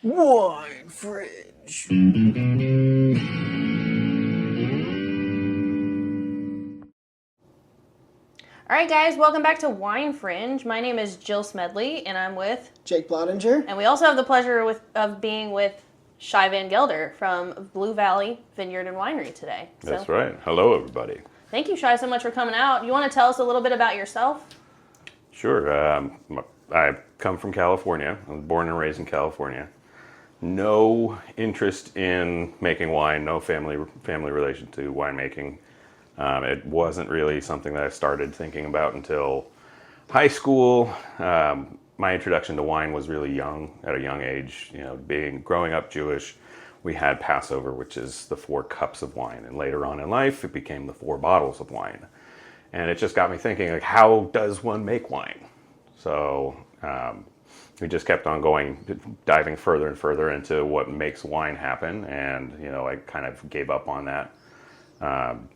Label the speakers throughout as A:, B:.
A: Wine Fringe.
B: All right, guys, welcome back to Wine Fringe. My name is Jill Smedley, and I'm with...
A: Jake Blottinger.
B: And we also have the pleasure of being with Shai Van Gelder from Blue Valley Vineyard and Winery today.
C: That's right. Hello, everybody.
B: Thank you, Shai, so much for coming out. You want to tell us a little bit about yourself?
C: Sure. I come from California. I was born and raised in California. No interest in making wine. No family relation to winemaking. It wasn't really something that I started thinking about until high school. My introduction to wine was really young, at a young age. You know, growing up Jewish, we had Passover, which is the 4 cups of wine, and later on in life, it became the 4 bottles of wine. And it just got me thinking, like, how does one make wine? So we just kept on going, diving further and further into what makes wine happen. And, you know, I kind of gave up on that.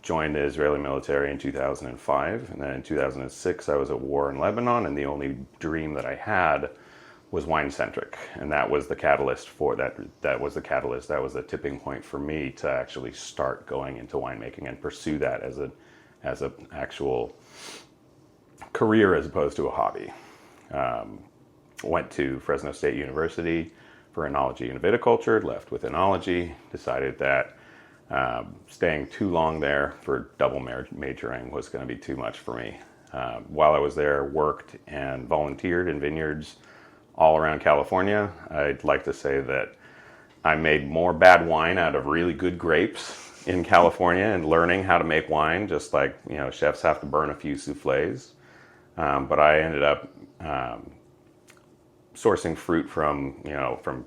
C: Joined the Israeli military in 2005. And then in 2006, I was at war in Lebanon. And the only dream that I had was wine-centric. And that was the catalyst for that. That was the catalyst. That was the tipping point for me to actually start going into winemaking and pursue that as an actual career as opposed to a hobby. Went to Fresno State University for enology and viticulture, left with enology, decided that staying too long there for double majoring was going to be too much for me. While I was there, worked and volunteered in vineyards all around California. I'd like to say that I made more bad wine out of really good grapes in California and learning how to make wine, just like, you know, chefs have to burn a few souffles. But I ended up sourcing fruit from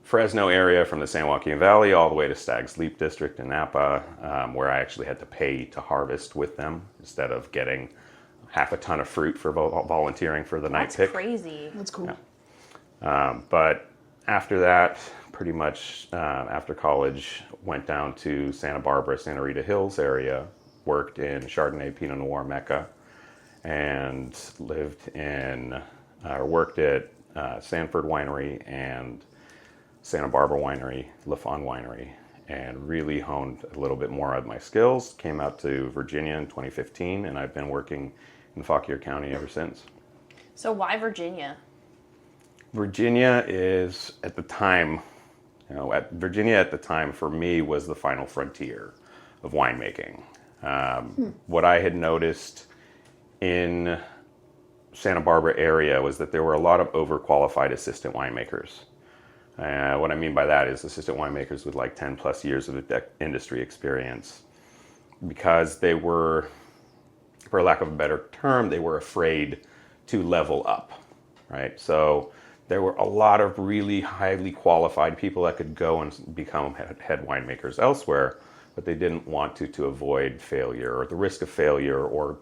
C: Fresno area, from the San Joaquin Valley, all the way to Stag's Leap District in Napa, where I actually had to pay to harvest with them instead of getting half a ton of fruit for volunteering for the night pick.
B: That's crazy.
A: That's cool.
C: Yeah. But after that, pretty much after college, went down to Santa Barbara, Santa Rita Hills area, worked in Chardonnay Pinot Noir Mecca, and worked at Sanford Winery and Santa Barbara Winery, LaFon Winery, and really honed a little bit more of my skills. Came out to Virginia in 2015, and I've been working in Fauquier County ever since.
B: So why Virginia?
C: Virginia is, at the time, Virginia at the time for me was the final frontier of winemaking. What I had noticed in Santa Barbara area was that there were a lot of overqualified assistant winemakers. What I mean by that is assistant winemakers with like 10 plus years of industry experience, because they were, for lack of a better term, they were afraid to level up, right? So there were a lot of really highly qualified people that could go and become head winemakers elsewhere, but they didn't want to avoid failure or the risk of failure or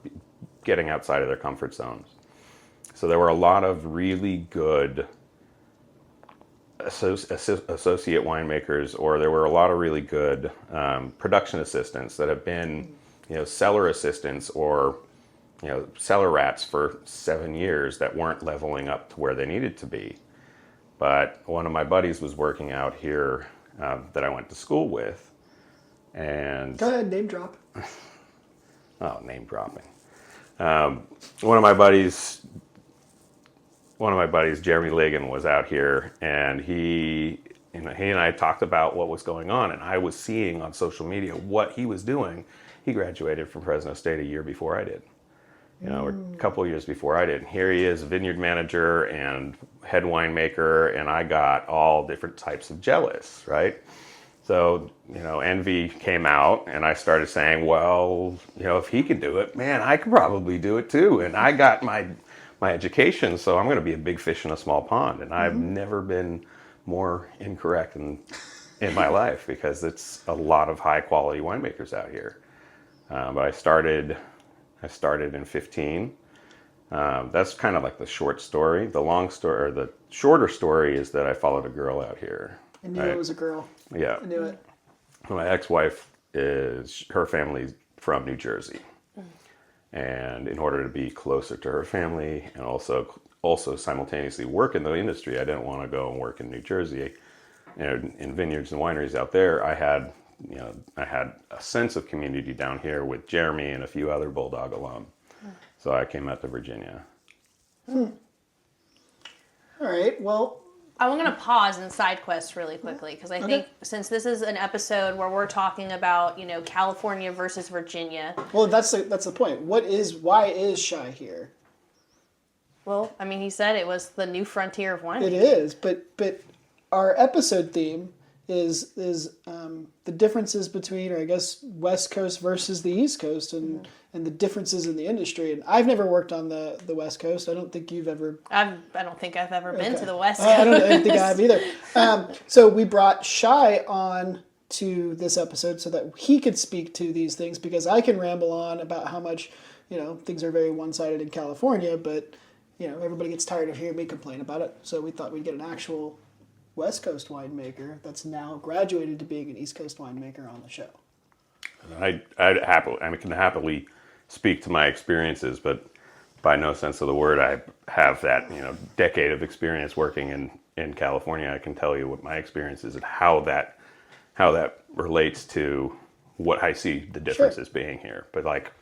C: getting outside of their comfort zones. So there were a lot of really good associate winemakers, or there were a lot of really good production assistants that have been, cellar assistants or, cellar rats for 7 years that weren't leveling up to where they needed to be. But one of my buddies was working out here that I went to school with, and
A: Go ahead, name drop.
C: oh, name dropping. One of my buddies, Jeremy Ligon, was out here, and he and I talked about what was going on, and I was seeing on social media what he was doing. He graduated from Fresno State a year before I did, or a couple of years before I did. And here he is, vineyard manager and head winemaker, and I got all different types of jealous, right? So, envy came out, and I started saying, well, if he can do it, man, I could probably do it too. And I got my education, so I'm going to be a big fish in a small pond. And I've never been more incorrect in my life, because it's a lot of high quality winemakers out here. But I started in 15. That's kind of like the short story. The long story, or the shorter story, is that I followed a girl out here.
A: I knew it was a girl.
C: Yeah.
A: I knew it.
C: My ex-wife, her family's from New Jersey. And in order to be closer to her family and also also simultaneously work in the industry. I didn't want to go and work in New Jersey, in vineyards and wineries out there. I had a sense of community down here with Jeremy and a few other Bulldog alum. So I came out to Virginia.
A: All right. Well,
B: I'm going to pause and side quest really quickly because I think since this is an episode where we're talking about, California versus Virginia.
A: well, that's the point. Why is Shai here?
B: Well, I mean, he said it was the new frontier of wine.
A: It is, but our episode theme is the differences between, or I guess, West Coast versus the East Coast, and the differences in the industry. And I've never worked on the West Coast. I don't think you've ever.
B: I don't think I've ever been to the West Coast.
A: I don't think I have either. So we brought Shai on to this episode so that he could speak to these things, because I can ramble on about how much things are very one-sided in California, but everybody gets tired of hearing me complain about it. So we thought we'd get an actual West Coast winemaker that's now graduated to being an East Coast winemaker on the show.
C: I can happily speak to my experiences, but by no sense of the word, I have that decade of experience working in California. I can tell you what my experience is and how that relates to what I see the differences being here. But like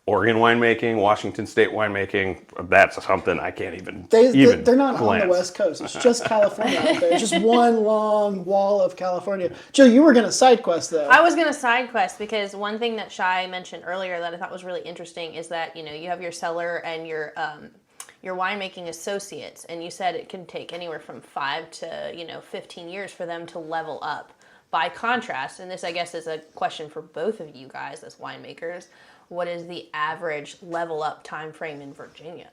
C: Oregon winemaking, Washington State winemaking, that's something I can't even
A: They're not
C: glance.
A: on the West Coast. It's just California out there. It's just one long wall of California. Jill, you were going to side quest, though.
B: I was going to side quest because one thing that Shai mentioned earlier that I thought was really interesting is that, you have your cellar and your winemaking associates, and you said it can take anywhere from 5 to 15 years for them to level up. By contrast, and this I guess is a question for both of you guys as winemakers, what is the average level up time frame in Virginia?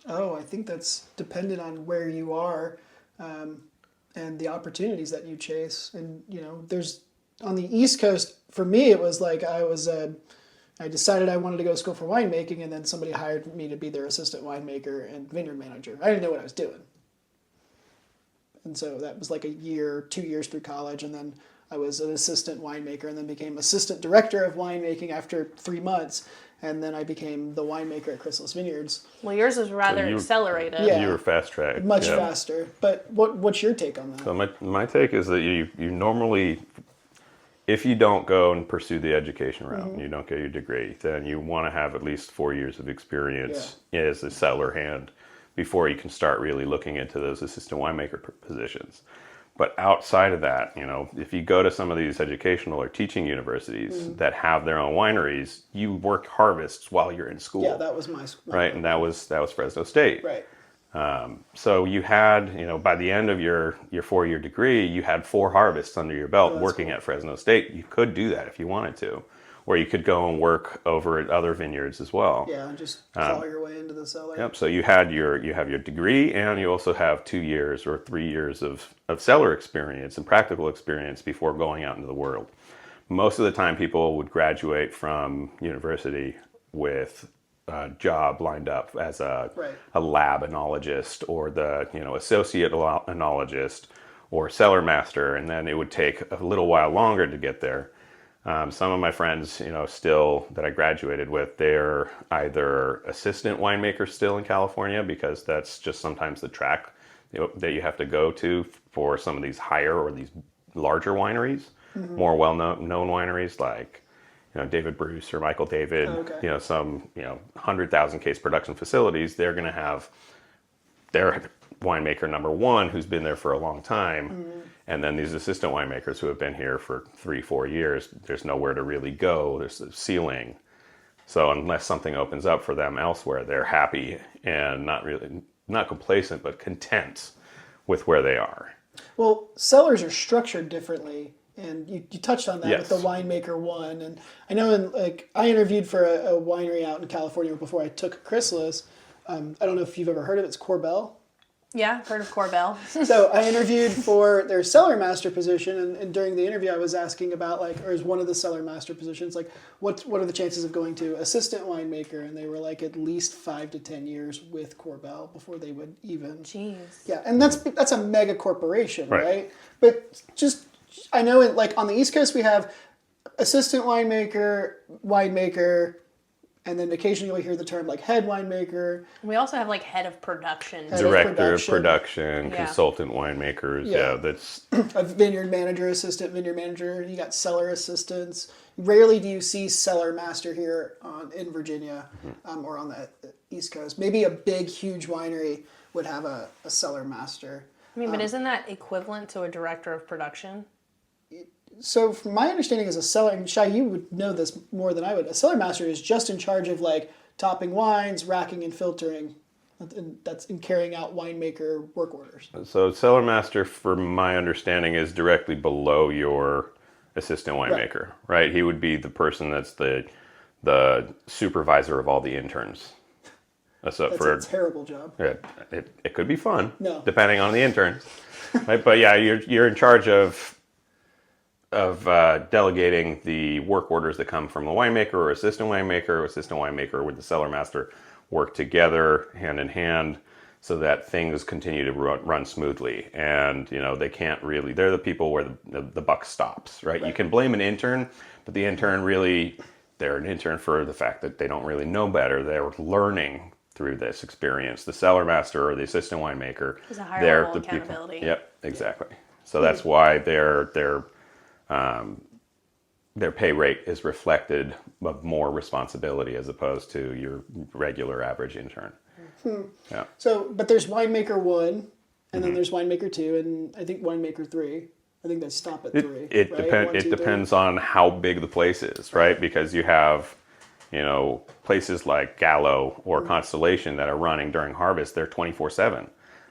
A: Oh, I think that's dependent on where you are, and the opportunities that you chase. And there's on the East Coast. For me, it was like I decided I wanted to go to school for winemaking, and then somebody hired me to be their assistant winemaker and vineyard manager. I didn't know what I was doing. And so that was like 2 years through college, and then I was an assistant winemaker, and then became assistant director of winemaking after 3 months, and then I became the winemaker at Chrysalis Vineyards.
B: Well, yours was rather accelerated.
A: Yeah.
C: You were fast tracked.
A: Much faster. But what's your take on that?
C: So my take is that you normally, if you don't go and pursue the education route, you don't get your degree, then you want to have at least 4 years of experience as a cellar hand before you can start really looking into those assistant winemaker positions. But outside of that, if you go to some of these educational or teaching universities that have their own wineries, you work harvests while you're in school.
A: Yeah, that was my
C: right, and that was Fresno State.
A: Right.
C: So you had, by the end of your 4-year degree, you had 4 harvests under your belt working at Fresno State. You could do that if you wanted to, or you could go and work over at other vineyards as well.
A: Yeah, and just claw your way into the cellar.
C: Yep. So you have your degree, and you also have 2 years or 3 years of cellar experience and practical experience before going out into the world. Most of the time, people would graduate from university with a job lined up as a lab enologist or the associate enologist or cellar master, and then it would take a little while longer to get there. Some of my friends, still that I graduated with, they're either assistant winemakers still in California, because that's just sometimes the track that you have to go to for some of these higher or these larger wineries, more well-known wineries like David Bruce or Michael David, some 100,000 case production facilities. They're going to have their winemaker number one who's been there for a long time. And then these assistant winemakers who have been here for 3-4 years, there's nowhere to really go. There's a ceiling. So unless something opens up for them elsewhere, they're happy and not complacent, but content with where they are.
A: Well, cellars are structured differently, and you touched on that with the winemaker one. And I know I interviewed for a winery out in California before I took Chrysalis. I don't know if you've ever heard of it. It's Corbel.
B: Yeah, I've heard of Corbel.
A: So I interviewed for their cellar master position, and during the interview I was asking about, or is one of the cellar master positions, what are the chances of going to assistant winemaker? And they were like at least 5 to 10 years with Corbel before they would even.
B: Jeez.
A: Yeah, and that's a mega corporation, right? But just, I know on the East Coast we have assistant winemaker, And then occasionally you'll hear the term like head winemaker.
B: We also have like head of production.
A: Head of
C: Director of
A: production.
C: production,
B: Yeah.
C: consultant winemakers.
A: Yeah.
C: Yeah, that's
A: A vineyard manager, assistant vineyard manager. You got cellar assistants. Rarely do you see cellar master here in Virginia or on the East Coast. Maybe a big, huge winery would have a cellar master.
B: I mean, but isn't that equivalent to a director of production?
A: So from my understanding as a cellar, and Shai, you would know this more than I would, a cellar master is just in charge of like topping wines, racking and filtering. And that's in carrying out winemaker work orders.
C: so cellar master, from my understanding, is directly below your assistant winemaker, right? He would be the person that's the supervisor of all the interns. So
A: That's
C: for
A: a terrible job.
C: yeah, it could be fun,
A: No.
C: depending on the interns, right? But yeah, you're in charge of delegating the work orders that come from the winemaker or assistant winemaker with the cellar master work together hand in hand so that things continue to run smoothly. And, they can't really, they're the people where the buck stops, right? You can blame an intern, but the intern really, they're an intern for the fact that they don't really know better. They're learning through this experience. The cellar master or the assistant winemaker,
B: There's a higher
C: they're
B: level
C: the
B: of accountability.
C: people. Yep, exactly. So that's why their pay rate is reflected of more responsibility as opposed to your regular average intern. Yeah.
A: So, but there's winemaker 1, and then there's winemaker 2, and I think winemaker 3. I think they stop at 3.
C: It
A: right? 1, 2, 3.
C: depends on how big the place is, right? Because you have, places like Gallo or Constellation that are running during harvest. They're 24/7.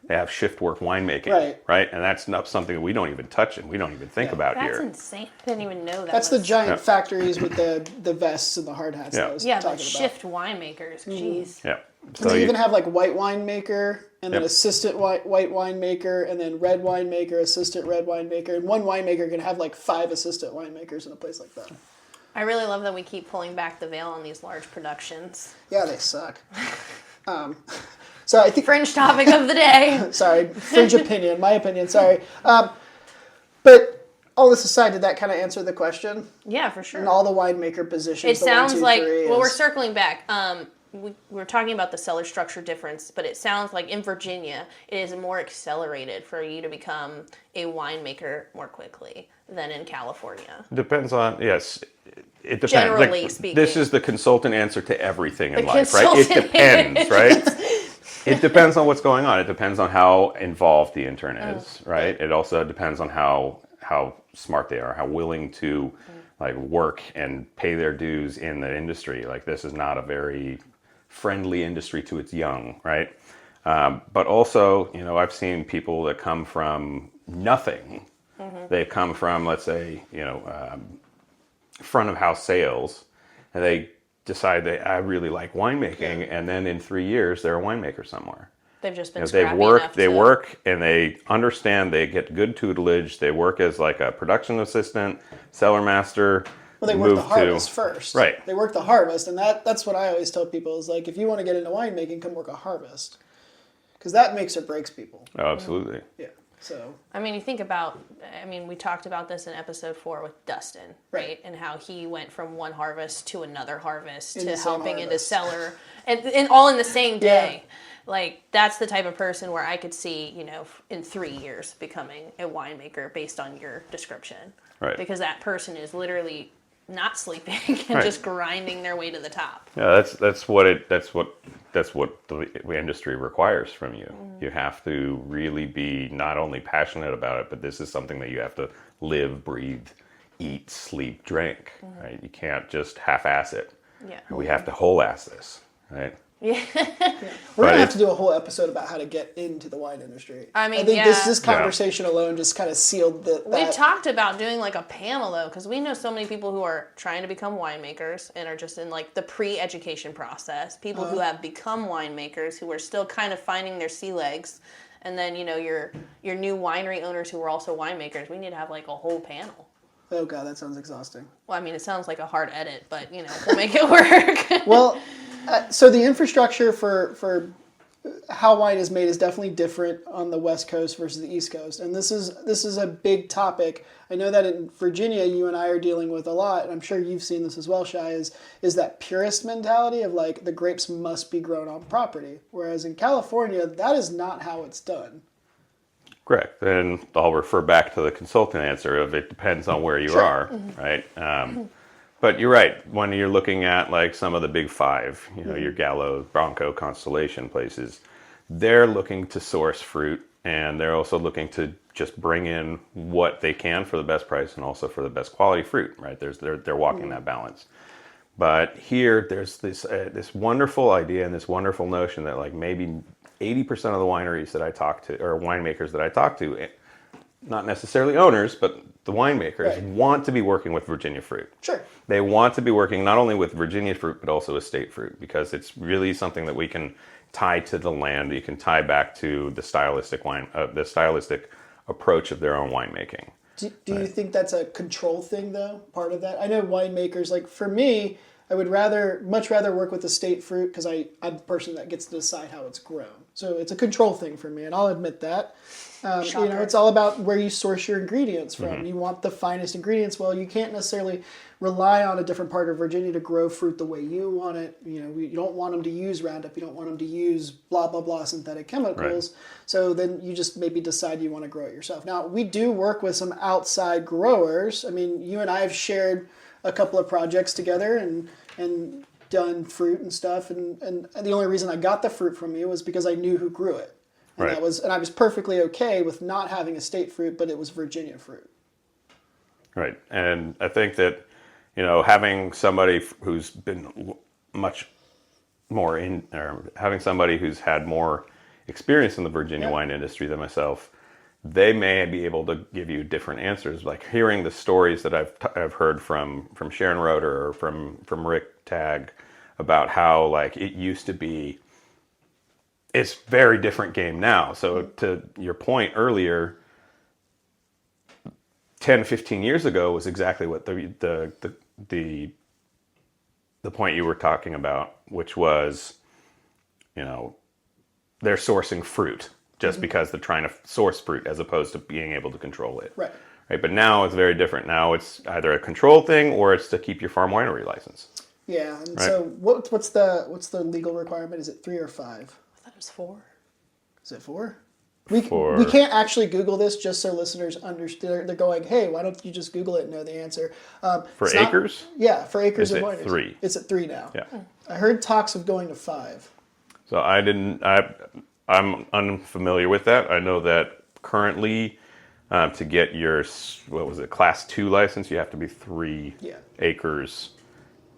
C: They have shift work winemaking, right? And that's not something that we don't even touch and we don't even think about
B: That's
C: here.
B: insane. I didn't even know that.
A: That's the
B: was...
A: giant factories with the vests and the hard hats that I was
B: Yeah,
A: talking
B: the
A: about.
B: shift winemakers. Jeez.
C: Yeah.
A: And
C: So
A: they even have like white winemaker, and then
C: Yep.
A: assistant white winemaker, and then red winemaker, assistant red winemaker. And one winemaker can have like 5 assistant winemakers in a place like that.
B: I really love that we keep pulling back the veil on these large productions.
A: Yeah, they suck. So I think,
B: Fringe topic of the day.
A: sorry, fringe opinion, my opinion, sorry. But all this aside, did that kind of answer the question?
B: Yeah, for sure.
A: And all the winemaker positions,
B: It sounds like, well, we're
A: is,
B: circling back. We're talking about the cellar structure difference, but it sounds like in Virginia, it is more accelerated for you to become a winemaker more quickly than in California.
C: depends on, yes, it depends.
B: Generally speaking.
C: This is the consultant answer to everything in
B: The
C: life, right? It
B: consultant.
C: depends, right? It depends on what's going on. It depends on how involved the intern is, right? It also depends on how smart they are, how willing to like work and pay their dues in the industry. Like this is not a very friendly industry to its young, right? But also, I've seen people that come from nothing. They come from, let's say, front of house sales, and they decide that I really like winemaking, and then in 3 years they're a winemaker somewhere.
B: They've just been
C: They
B: scrappy
C: work,
B: enough
C: they
B: to-
C: work, and they understand. They get good tutelage. They work as like a production assistant, cellar master.
A: well, they work the
C: move
A: harvest first.
C: Right.
A: They work the harvest, and that's what I always tell people is like, if you want to get into winemaking, come work a harvest. Because that makes or breaks people.
C: Oh, absolutely.
A: Yeah. So
B: I mean, you think about, we talked about this in episode 4 with Dustin, right? And how he went from one harvest to another harvest
A: In
B: to
A: the same
B: helping in the
A: harvest.
B: cellar and all in the same day. Like, that's the type of person where I could see, in 3 years becoming a winemaker based on your description.
C: Right.
B: Because that person is literally not sleeping and
C: Right.
B: just grinding their way to the top.
C: Yeah, that's what the industry requires from you. You have to really be not only passionate about it, but this is something that you have to live, breathe, eat, sleep, drink. Right? You can't just half-ass it.
B: Yeah.
C: We have to whole-ass this, right?
B: Yeah.
A: we're
C: But
A: gonna have
C: it-
A: to do a whole episode about how to get into the wine industry.
B: I mean,
A: think
B: yeah.
A: this conversation alone just kind of sealed
B: We
A: that.
B: talked about doing like a panel though, because we know so many people who are trying to become winemakers and are just in like the pre-education process. People who have become winemakers who are still kind of finding their sea legs, and then your new winery owners who are also winemakers. We need to have like a whole panel.
A: Oh god, that sounds exhausting.
B: Well, I mean, it sounds like a hard edit, but we'll make it work.
A: Well, so the infrastructure for how wine is made is definitely different on the West Coast versus the East Coast, and this is a big topic. I know that in Virginia, you and I are dealing with a lot, and I'm sure you've seen this as well, Shai. Is that purist mentality of like the grapes must be grown on property, whereas in California, that is not how it's done.
C: Correct. And I'll refer back to the consultant answer of it depends on where you are, right? But you're right. When you're looking at like some of the big five, your Gallo, Bronco, Constellation places, they're looking to source fruit, and they're also looking to just bring in what they can for the best price and also for the best quality fruit, right? They're walking that balance. But here, there's this wonderful idea and this wonderful notion that like maybe 80% of the wineries that I talk to, or winemakers that I talk to, not necessarily owners, but the winemakers want to be working with Virginia fruit.
A: Sure.
C: They want to be working not only with Virginia fruit, but also estate fruit, because it's really something that we can tie to the land. You can tie back to the stylistic approach of their own winemaking.
A: Do you think that's a control thing, though, part of that? I know winemakers, like for me, I would much rather work with estate fruit because I'm the person that gets to decide how it's grown. So it's a control thing for me, and I'll admit that. It's all about where you source your ingredients from. You want the finest ingredients. Well, you can't necessarily rely on a different part of Virginia to grow fruit the way you want it. You don't want them to use Roundup. You don't want them to use blah, blah, blah synthetic chemicals. Right. So then you just maybe decide you want to grow it yourself. Now, we do work with some outside growers. I mean, you and I have shared a couple of projects together and done fruit and stuff. And the only reason I got the fruit from you was because I knew who grew it. And I was perfectly okay with not having estate fruit, but it was Virginia fruit.
C: Right. And I think that, having somebody who's been much more having somebody who's had more experience in the Virginia wine industry than myself, they may be able to give you different answers. Like hearing the stories that I've heard from Sharon Roeder or from Rick Tagg about how like it used to be. It's a very different game now. So to your point earlier, 10, 15 years ago was exactly what the point you were talking about, which was, they're sourcing fruit just because they're trying to source fruit as opposed to being able to control it.
A: Right.
C: Right. But now it's very different. Now it's either a control thing or it's to keep your farm winery license.
A: Yeah. And so what's the legal requirement? Is it 3 or 5?
B: It was 4.
A: Is it 4? We can't actually Google this just so listeners understand. They're going, hey, why don't you just Google it and know the answer?
C: For acres?
A: For acres of wineries.
C: 3.
A: It's at 3 now.
C: Yeah.
A: I heard talks of going to 5.
C: So I'm unfamiliar with that. I know that currently to get your, Class 2 license, you have to be 3 acres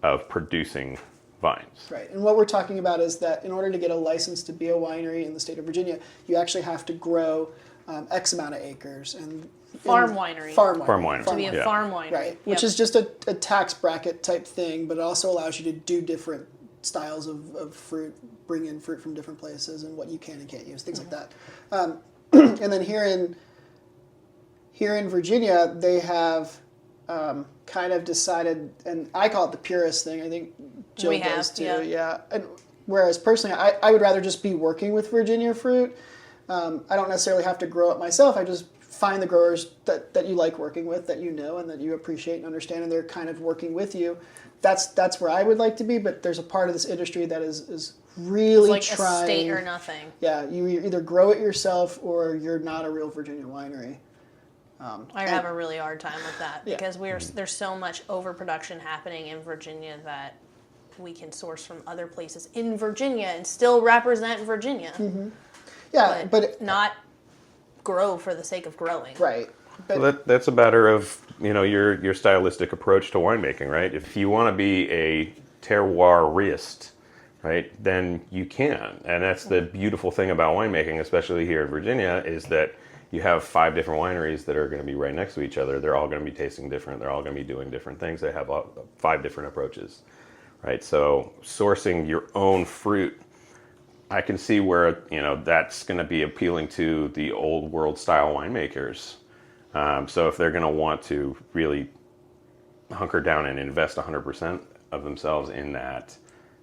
C: of producing vines.
A: Right, and what we're talking about is that in order to get a license to be a winery in the state of Virginia, you actually have to grow X amount of acres. And
B: Farm winery.
C: To
B: be a farm winery.
A: Right, which is just a tax bracket type thing, but it also allows you to do different styles of fruit, bring in fruit from different places and what you can and can't use, things like that. And then here in Virginia, they have kind of decided, and I call it the purist thing. I think Jill does too. Yeah. And whereas personally, I would rather just be working with Virginia fruit. I don't necessarily have to grow it myself. I just find the growers that you like working with, that you know, and that you appreciate and understand, and they're kind of working with you. That's where I would like to be. But there's a part of this industry that is really
B: it's like
A: trying.
B: Estate or nothing.
A: Yeah, you either grow it yourself or you're not a real Virginia winery.
B: I have a really hard time with that because there's so much overproduction happening in Virginia that we can source from other places in Virginia and still represent Virginia.
A: Mm-hmm. Yeah, but
B: not grow for the sake of growing.
A: Right. But
C: well, that's a matter of your stylistic approach to winemaking, right? If you want to be a terroirist, right, then you can, and that's the beautiful thing about winemaking, especially here in Virginia, is that you have 5 different wineries that are going to be right next to each other. They're all going to be tasting different. They're all going to be doing different things. They have 5 different approaches, right? So sourcing your own fruit, I can see where that's going to be appealing to the old world style winemakers. So if they're going to want to really hunker down and invest 100% of themselves in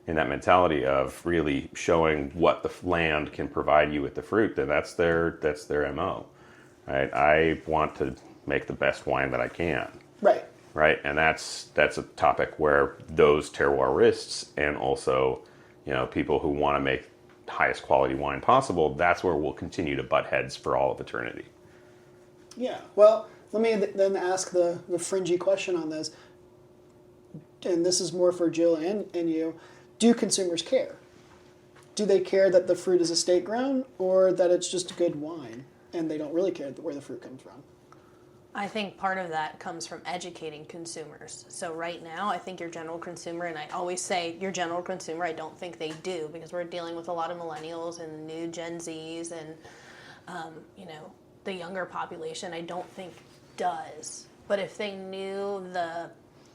C: in that mentality of really showing what the land can provide you with the fruit, then that's their MO, right? I want to make the best wine that I can.
A: Right.
C: Right, and that's a topic where those terroirists and also, people who want to make highest quality wine possible, that's where we'll continue to butt heads for all of eternity.
A: Yeah. Well, let me then ask the fringy question on this, and this is more for Jill and you. Do consumers care? Do they care that the fruit is estate grown, or that it's just good wine, and they don't really care where the fruit comes from?
B: I think part of that comes from educating consumers. So right now, I think your general consumer, and I always say your general consumer, I don't think they do, because we're dealing with a lot of millennials and new Gen Zs and, the younger population, I don't think does. But if they knew the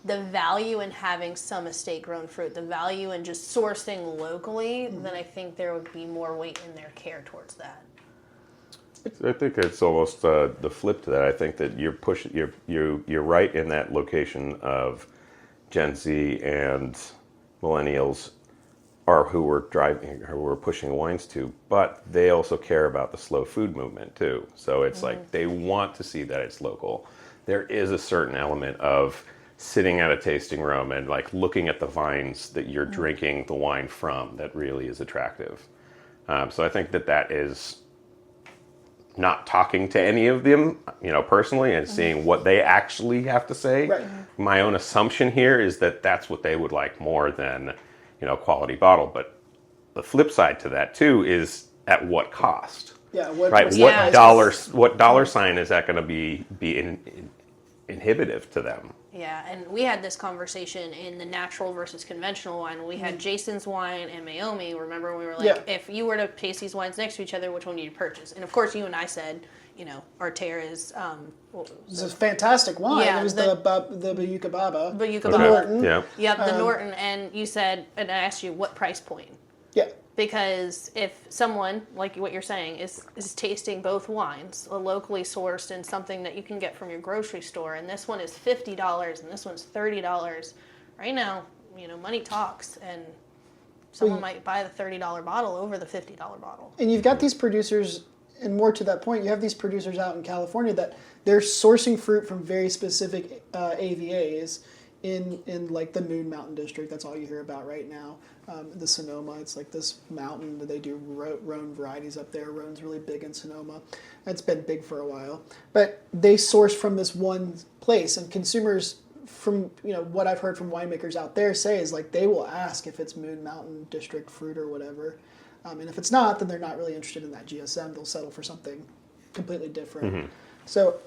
B: value in having some estate grown fruit, the value in just sourcing locally, then I think there would be more weight in their care towards that.
C: I think it's almost the flip to that. I think that you're right in that location of Gen Z and millennials are who we're pushing wines to, but they also care about the slow food movement too. So it's like they want to see that it's local. There is a certain element of sitting at a tasting room and like looking at the vines that you're drinking the wine from that really is attractive. So I think that is not talking to any of them, personally, and seeing what they actually have to say.
A: Right.
C: My own assumption here is that that's what they would like more than, quality bottle. But the flip side to that too is at what cost?
A: Yeah.
C: Right. What dollar sign is that going to be inhibitive to them?
B: Yeah, and we had this conversation in the natural versus conventional wine. We had Jason's wine and Maomi. Remember, we were like, if you were to taste these wines next to each other, which one do you purchase? And of course, you and I said, Arter is.
A: This is fantastic wine.
B: Yeah,
A: it was the Bayuka Baba.
B: Bayuka
A: the
B: Baba.
A: Norton.
C: Yeah.
B: Yep, the Norton. And you said, and I asked you, what price point?
A: Yeah.
B: Because if someone, like what you're saying, is tasting both wines, a locally sourced and something that you can get from your grocery store, and this one is $50 and this one's $30, right now, money talks, and someone might buy the $30 bottle over the $50 bottle.
A: And you've got these producers, and more to that point, you have these producers out in California that they're sourcing fruit from very specific AVAs in like the Moon Mountain District. That's all you hear about right now. The Sonoma, it's like this mountain that they do Rhone varieties up there. Rhone's really big in Sonoma. It's been big for a while. But they source from this one place, and consumers, from what I've heard from winemakers out there, say is like they will ask if it's Moon Mountain District fruit or whatever. And if it's not, then they're not really interested in that GSM. They'll settle for something completely different. Mm-hmm. So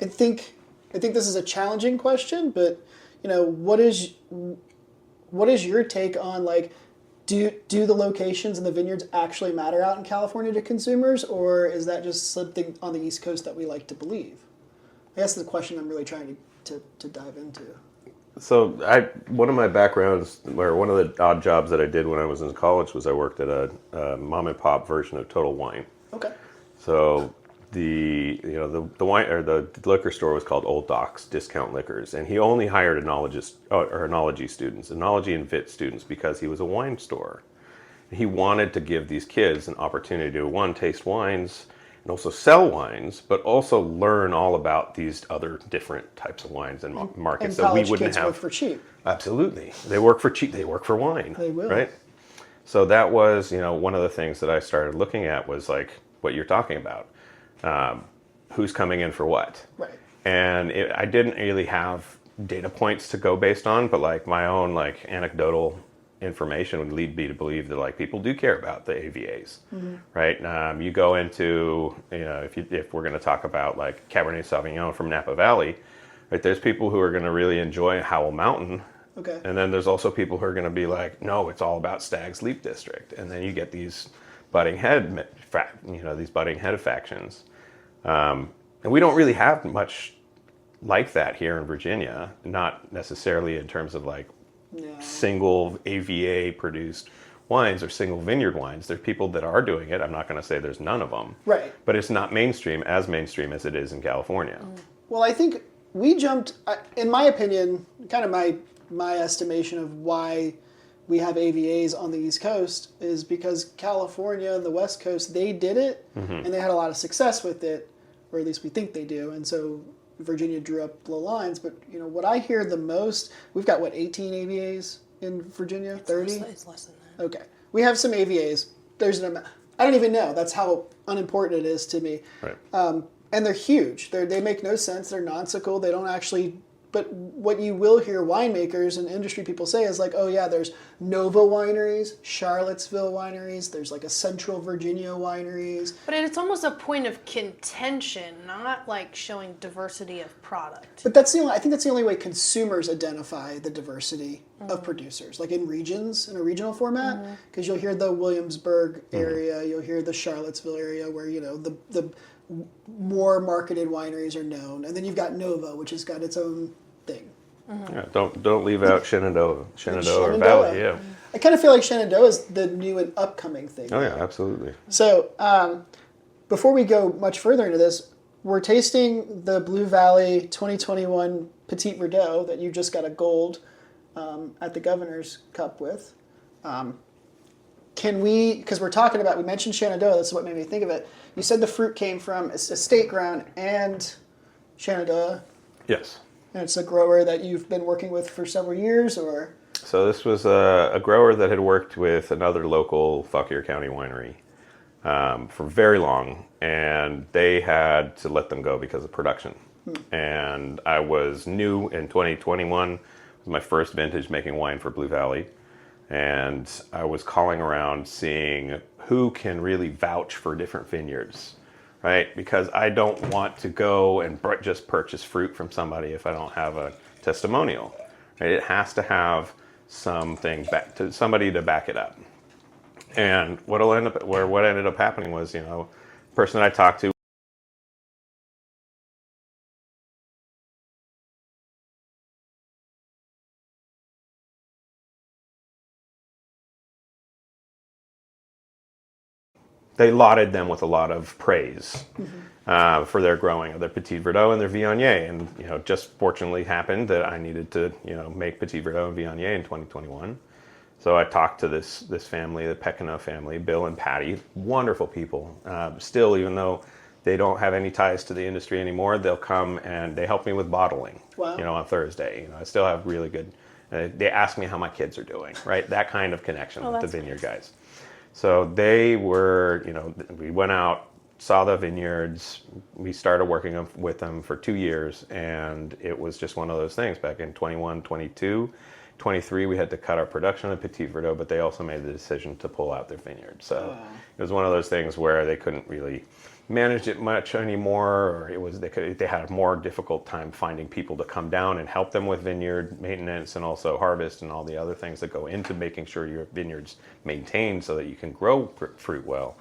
A: I think this is a challenging question, but what is your take on, like, do the locations and the vineyards actually matter out in California to consumers, or is that just something on the East Coast that we like to believe? I guess the question I'm really trying to dive into.
C: So one of my backgrounds, or one of the odd jobs that I did when I was in college, was I worked at a mom and pop version of Total Wine.
A: Okay.
C: So the wine, or the liquor store, was called Old Doc's Discount Liquors, and he only hired enology students, enology and vit students, because he was a wine store. He wanted to give these kids an opportunity to taste wines and also sell wines, but also learn all about these other different types of wines and markets that we wouldn't have.
A: Work for cheap.
C: Absolutely, they work for cheap. They work for wine.
A: They will.
C: Right. So that was one of the things that I started looking at, was like what you're talking about. Who's coming in for what?
A: Right.
C: And I didn't really have data points to go based on, but like my own like anecdotal information would lead me to believe that like people do care about the AVAs, right? You go into, if we're going to talk about like Cabernet Sauvignon from Napa Valley, right? There's people who are going to really enjoy Howell Mountain.
A: Okay.
C: And then there's also people who are going to be like, no, it's all about Stag's Leap District. And then you get these butting head factions. And we don't really have much like that here in Virginia, not necessarily in terms of like single AVA produced wines or single vineyard wines. There's people that are doing it. I'm not going to say there's none of them.
A: Right.
C: But it's not mainstream as it is in California.
A: Well, I think we jumped, in my opinion, kind of my estimation of why we have AVAs on the East Coast is because California and the West Coast, they did it and they had a lot of success with it, or at least we think they do. And so Virginia drew up the lines. But what I hear the most, we've got 18 AVAs in Virginia, 30.
B: It's less than that.
A: Okay, we have some AVAs. There's an amount. I don't even know. That's how unimportant it is to me.
C: Right.
A: And they're huge. They make no sense. They're nonsensical. They don't actually. But what you will hear winemakers and industry people say is like, oh yeah, there's Nova wineries, Charlottesville wineries, there's like a Central Virginia wineries.
B: But it's almost a point of contention, not like showing diversity of product.
A: But I think that's the only way consumers identify the diversity of producers, like in regions, in a regional format, because you'll hear the Williamsburg area, you'll hear the Charlottesville area where, the more marketed wineries are known, and then you've got Nova, which has got its own thing.
C: Yeah, don't leave out Shenandoah or Valley. Yeah.
A: I kind of feel like Shenandoah is the new and upcoming thing.
C: Oh yeah, absolutely.
A: So before we go much further into this, we're tasting the Blue Valley 2021 Petit Verdot that you just got a gold at the Governor's Cup with. Can we, because we mentioned Shenandoah, that's what made me think of it. You said the fruit came from estate ground and Shenandoah.
C: Yes.
A: And it's a grower that you've been working with for several years, or?
C: So this was a grower that had worked with another local Fauquier County winery for very long, and they had to let them go because of production. And I was new in 2021. It was my first vintage making wine for Blue Valley. And I was calling around seeing who can really vouch for different vineyards, right? Because I don't want to go and just purchase fruit from somebody if I don't have a testimonial. Right? It has to have something somebody to back it up. And what ended up happening was, the person I talked to, they lauded them with a lot of praise for their growing of their Petit Verdot and their Viognier. And, just fortunately happened that I needed to, make Petit Verdot and Viognier in 2021. So I talked to this family, the Peccano family, Bill and Patty, wonderful people. Still, even though they don't have any ties to the industry anymore, they'll come and they help me with bottling, on Thursday. I still have really good, they ask me how my kids are doing, right? That kind of connection with the vineyard guys. So they were, we went out, saw the vineyards, we started working with them for 2 years, and it was just one of those things. Back in 21, 22, 23, we had to cut our production of Petit Verdot, but they also made the decision to pull out their vineyard. So it was one of those things where they couldn't really manage it much anymore, or they had a more difficult time finding people to come down and help them with vineyard maintenance and also harvest and all the other things that go into making sure your vineyard's maintained so that you can grow fruit well.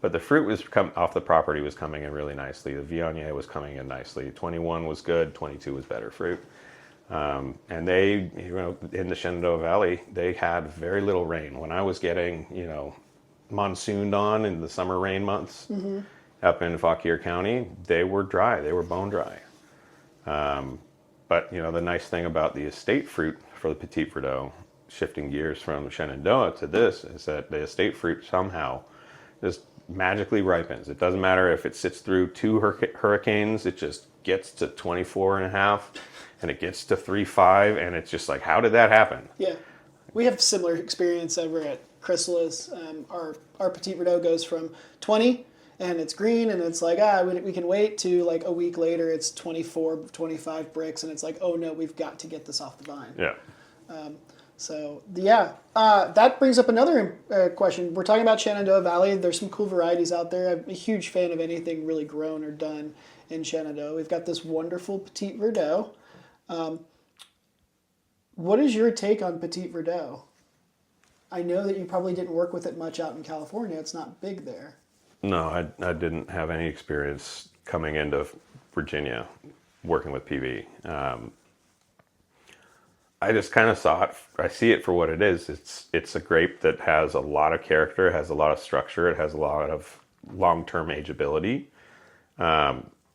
C: But the fruit off the property was coming in really nicely. The Viognier was coming in nicely. 21 was good. 22 was better fruit. And they, in the Shenandoah Valley, they had very little rain. When I was getting, monsooned on in the summer rain months, up in Fauquier County, they were dry. They were bone dry. But, the nice thing about the estate fruit for the Petit Verdot, shifting gears from Shenandoah to this, is that the estate fruit somehow just magically ripens. It doesn't matter if it sits through 2 hurricanes, it just gets to 24.5, and it gets to 3.5, and it's just like, how did that happen?
A: Yeah. We have similar experience over at Chrysalis. Our Petit Verdot goes from 20, and it's green, and it's like, we can wait to like a week later, it's 24, 25 bricks, and it's like, oh no, we've got to get this off the vine.
C: Yeah.
A: That brings up another question. We're talking about Shenandoah Valley. There's some cool varieties out there. I'm a huge fan of anything really grown or done in Shenandoah. We've got this wonderful Petit Verdot. What is your take on Petit Verdot? I know that you probably didn't work with it much out in California. It's not big there.
C: No, I didn't have any experience coming into Virginia working with PV. I just kind of I see it for what it is. It's a grape that has a lot of character, it has a lot of structure, it has a lot of long-term ageability.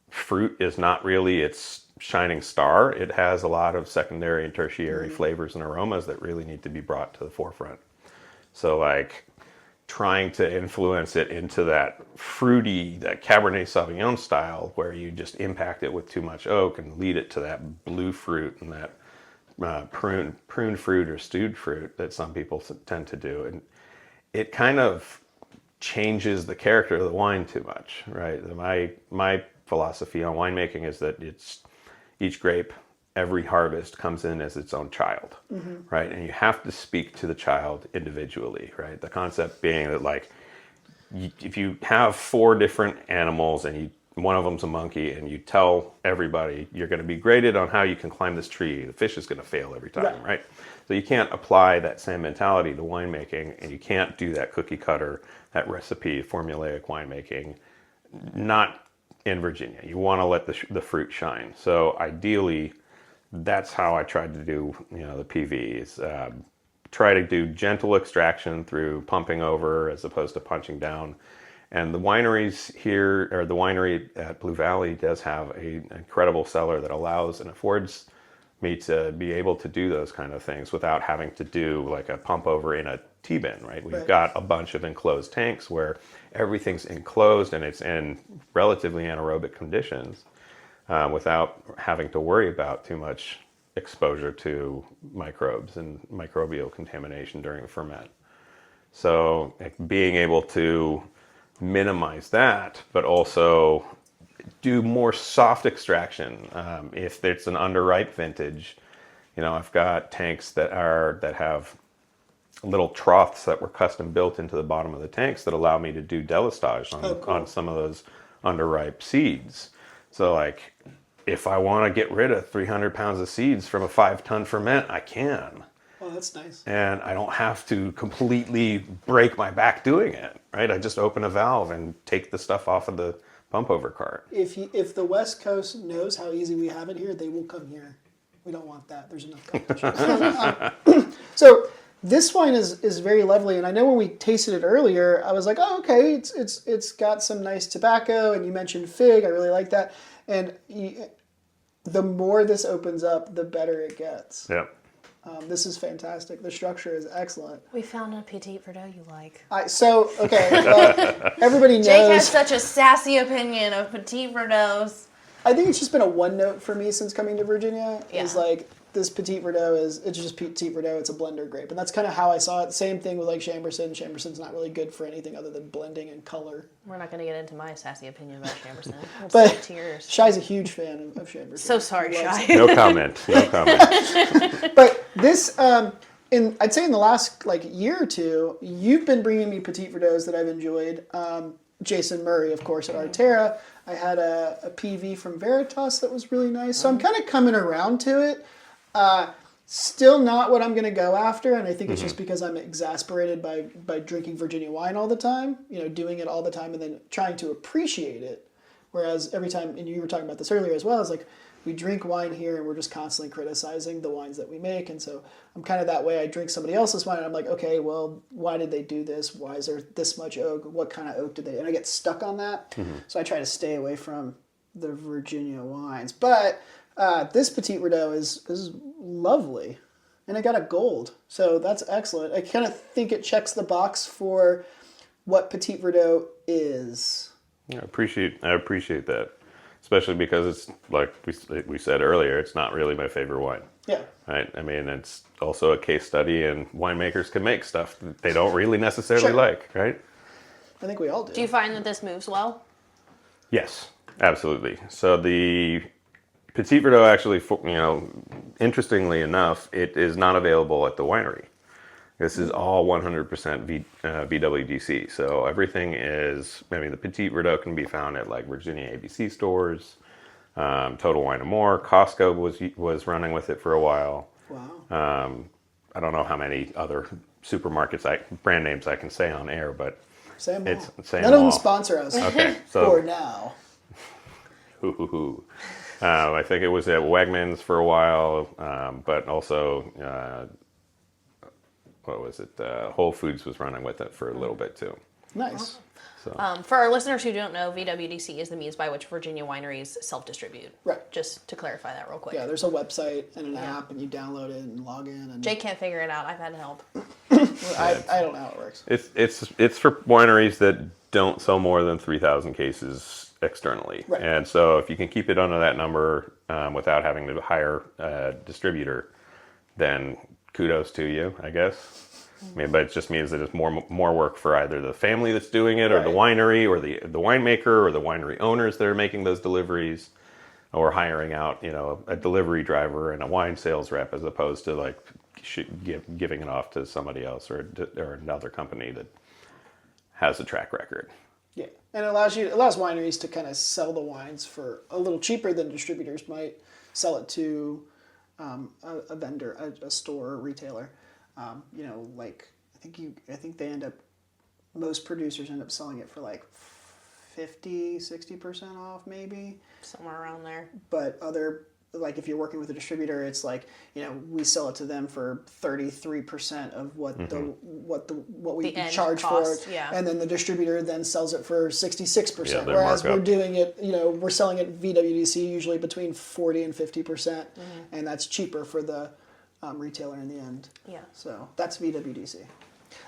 C: Fruit is not really its shining star, it has a lot of secondary and tertiary flavors and aromas that really need to be brought to the forefront. So like trying to influence it into that fruity, that Cabernet Sauvignon style, where you just impact it with too much oak and lead it to that blue fruit and that prune fruit or stewed fruit that some people tend to do. And it kind of changes the character of the wine too much, right? My philosophy on winemaking is that it's each grape, every harvest comes in as its own child, right? And you have to speak to the child individually, right? The concept being that like, if you have 4 different animals and one of them's a monkey and you tell everybody you're going to be graded on how you can climb this tree, the fish is going to fail every time, right? So you can't apply that same mentality to winemaking, and you can't do that cookie cutter, that recipe, formulaic winemaking, not in Virginia. You want to let the fruit shine. So ideally, that's how I tried to do, the PVs. Try to do gentle extraction through pumping over as opposed to punching down. And the wineries here, or the winery at Blue Valley, does have an incredible cellar that allows and affords me to be able to do those kind of things without having to do like a pump over in a T-bin, right? We've got a bunch of enclosed tanks where everything's enclosed and it's in relatively anaerobic conditions without having to worry about too much exposure to microbes and microbial contamination during the ferment. So like, being able to minimize that, but also do more soft extraction. If it's an underripe vintage, I've got tanks that have little troughs that were custom built into the bottom of the tanks that allow me to do delistage on some of those underripe seeds. So like, if I want to get rid of 300 pounds of seeds from a 5-ton ferment, I can.
A: Oh, that's nice.
C: And I don't have to completely break my back doing it, right? I just open a valve and take the stuff off of the pump over cart.
A: If the West Coast knows how easy we have it here, they will come here. We don't want that. There's enough competition. So this wine is very lovely, and I know when we tasted it earlier, I was like, oh, okay, it's got some nice tobacco, and you mentioned fig. I really like that. And the more this opens up, the better it gets.
C: Yep.
A: This is fantastic. The structure is excellent.
B: We found a Petit Verdot you like.
A: Everybody knows.
B: Jake has such a sassy opinion of Petit Verdots.
A: I think it's just been a one note for me since coming to Virginia.
B: Yeah.
A: Is like this Petit Verdot it's just Petit Verdot. It's a blender grape, and that's kind of how I saw it. Same thing with like Chambourcin. Chambourcin's not really good for anything other than blending and color.
B: We're not going to get into my sassy opinion about Chambourcin.
A: But
B: tears.
A: Shai's a huge fan of Chambourcin.
B: So sorry, Shai.
C: No comment. No comment.
A: But this, I'd say in the last like year or two, you've been bringing me Petit Verdots that I've enjoyed. Jason Murray, of course, at Arterra. I had a PV from Veritas that was really nice. So I'm kind of coming around to it. Still not what I'm going to go after, and I think it's just because I'm exasperated by drinking Virginia wine all the time, doing it all the time and then trying to appreciate it. Whereas every time, and you were talking about this earlier as well, it's like we drink wine here and we're just constantly criticizing the wines that we make. And so I'm kind of that way. I drink somebody else's wine and I'm like, okay, well, why did they do this? Why is there this much oak? What kind of oak did they? And I get stuck on that. So I try to stay away from the Virginia wines. But this Petit Verdot is lovely. And it got a gold. So that's excellent. I kind of think it checks the box for what Petit Verdot is.
C: Yeah, I appreciate that, especially because it's like we said earlier, it's not really my favorite wine.
A: Yeah.
C: Right. I mean, it's also a case study, and winemakers can make stuff that they don't really necessarily like, right?
A: I think we all do.
B: Do you find that this moves well?
C: Yes, absolutely. So the Petit Verdot actually, interestingly enough, it is not available at the winery. This is all 100% VWDC. So everything is, the Petit Verdot can be found at like Virginia ABC stores, Total Wine & More. Costco was running with it for a while.
A: Wow.
C: I don't know how many other supermarkets, brand names I can say on air, but
A: Say them all.
C: say
A: None
C: them
A: of them
C: all.
A: sponsor us.
C: Okay, so
A: For now.
C: I think it was at Wegmans for a while, but also what was it? Whole Foods was running with it for a little bit too.
A: Nice.
C: So
B: For our listeners who don't know, VWDC is the means by which Virginia wineries self-distribute.
A: Right.
B: Just to clarify that real quick.
A: Yeah, there's a website and an app, and you download it and log in. And
B: Jake can't figure it out. I've had help.
A: I don't know how it works.
C: it's for wineries that don't sell more than 3,000 cases externally.
A: Right.
C: And so if you can keep it under that number without having to hire a distributor, then kudos to you, I guess. I mean, but it just means that it's more work for either the family that's doing it, or the winery, or the winemaker, or the winery owners that are making those deliveries, or hiring out, a delivery driver and a wine sales rep, as opposed to like giving it off to somebody else or another company that has a track record.
A: Yeah, and it allows wineries to kind of sell the wines for a little cheaper than distributors might sell it to a vendor, a store, or retailer. Like I think most producers end up selling it for like 50-60% off, maybe
B: Somewhere around there.
A: But like if you're working with a distributor, it's like, we sell it to them for 33% of what what we
B: The
A: charge
B: end cost,
A: for it,
B: yeah.
A: and then the distributor then sells it for 66%.
C: Yeah, their
A: Whereas
C: markup.
A: we're doing it, we're selling it VWDC usually between 40 and 50%, and that's cheaper for the retailer in the end.
B: Yeah.
A: So that's VWDC.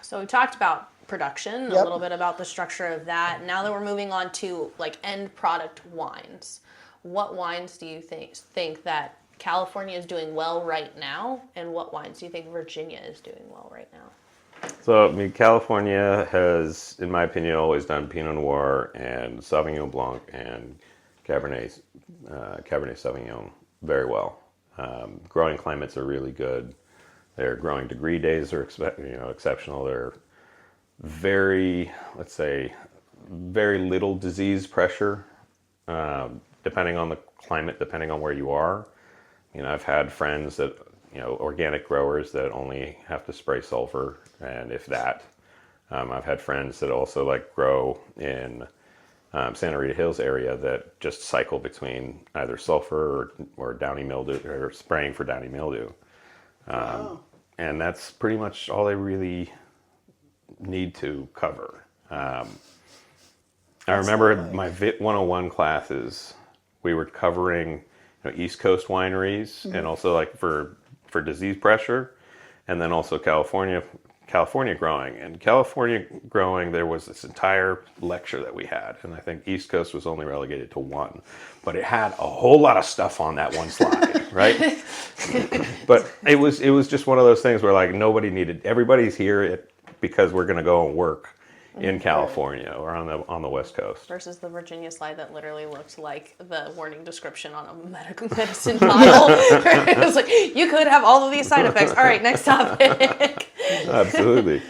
B: So we talked about production, a
A: Yep.
B: little bit about the structure of that. Now that we're moving on to like end product wines, what wines do you think that California is doing well right now, and what wines do you think Virginia is doing well right now?
C: So, I mean, California has, in my opinion, always done Pinot Noir and Sauvignon Blanc and Cabernet Sauvignon very well. Growing climates are really good. Their growing degree days are exceptional. They're very little disease pressure, depending on the climate, depending on where you are. I've had friends that, organic growers that only have to spray sulfur, and if that. I've had friends that also grow in Santa Rita Hills area that just cycle between either sulfur or downy mildew, or spraying for downy mildew. And that's pretty much all they really need to cover. I remember my VIT 101 classes, we were covering East Coast wineries, and also for disease pressure, and then also California growing. And California growing, there was this entire lecture that we had, and I think East Coast was only relegated to one, but it had a whole lot of stuff on that one slide, right? But it was just one of those things where everybody's here because we're going to go and work in California or on the West Coast.
B: Versus the Virginia slide that literally looked like the warning description on a medical medicine vial. It was like, you could have all of these side effects. All right, next topic.
C: Absolutely.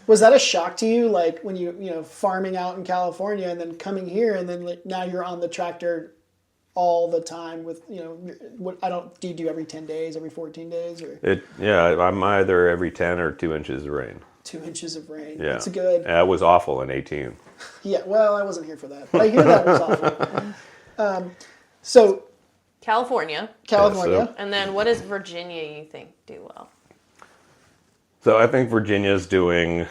A: Was that a shock to you, like when you farming out in California and then coming here, and then now you're on the tractor all the time with do you do every 10 days, every 14 days, or
C: I'm either every 10 or 2 inches of rain.
A: 2 inches of rain?
C: Yeah,
A: That's good.
C: That was awful in 18.
A: Yeah, well, I wasn't here for that, but I hear that was awful. So
B: California.
C: Yeah, so-
B: And then what does Virginia, you think, do well?
C: So I think Virginia's doing,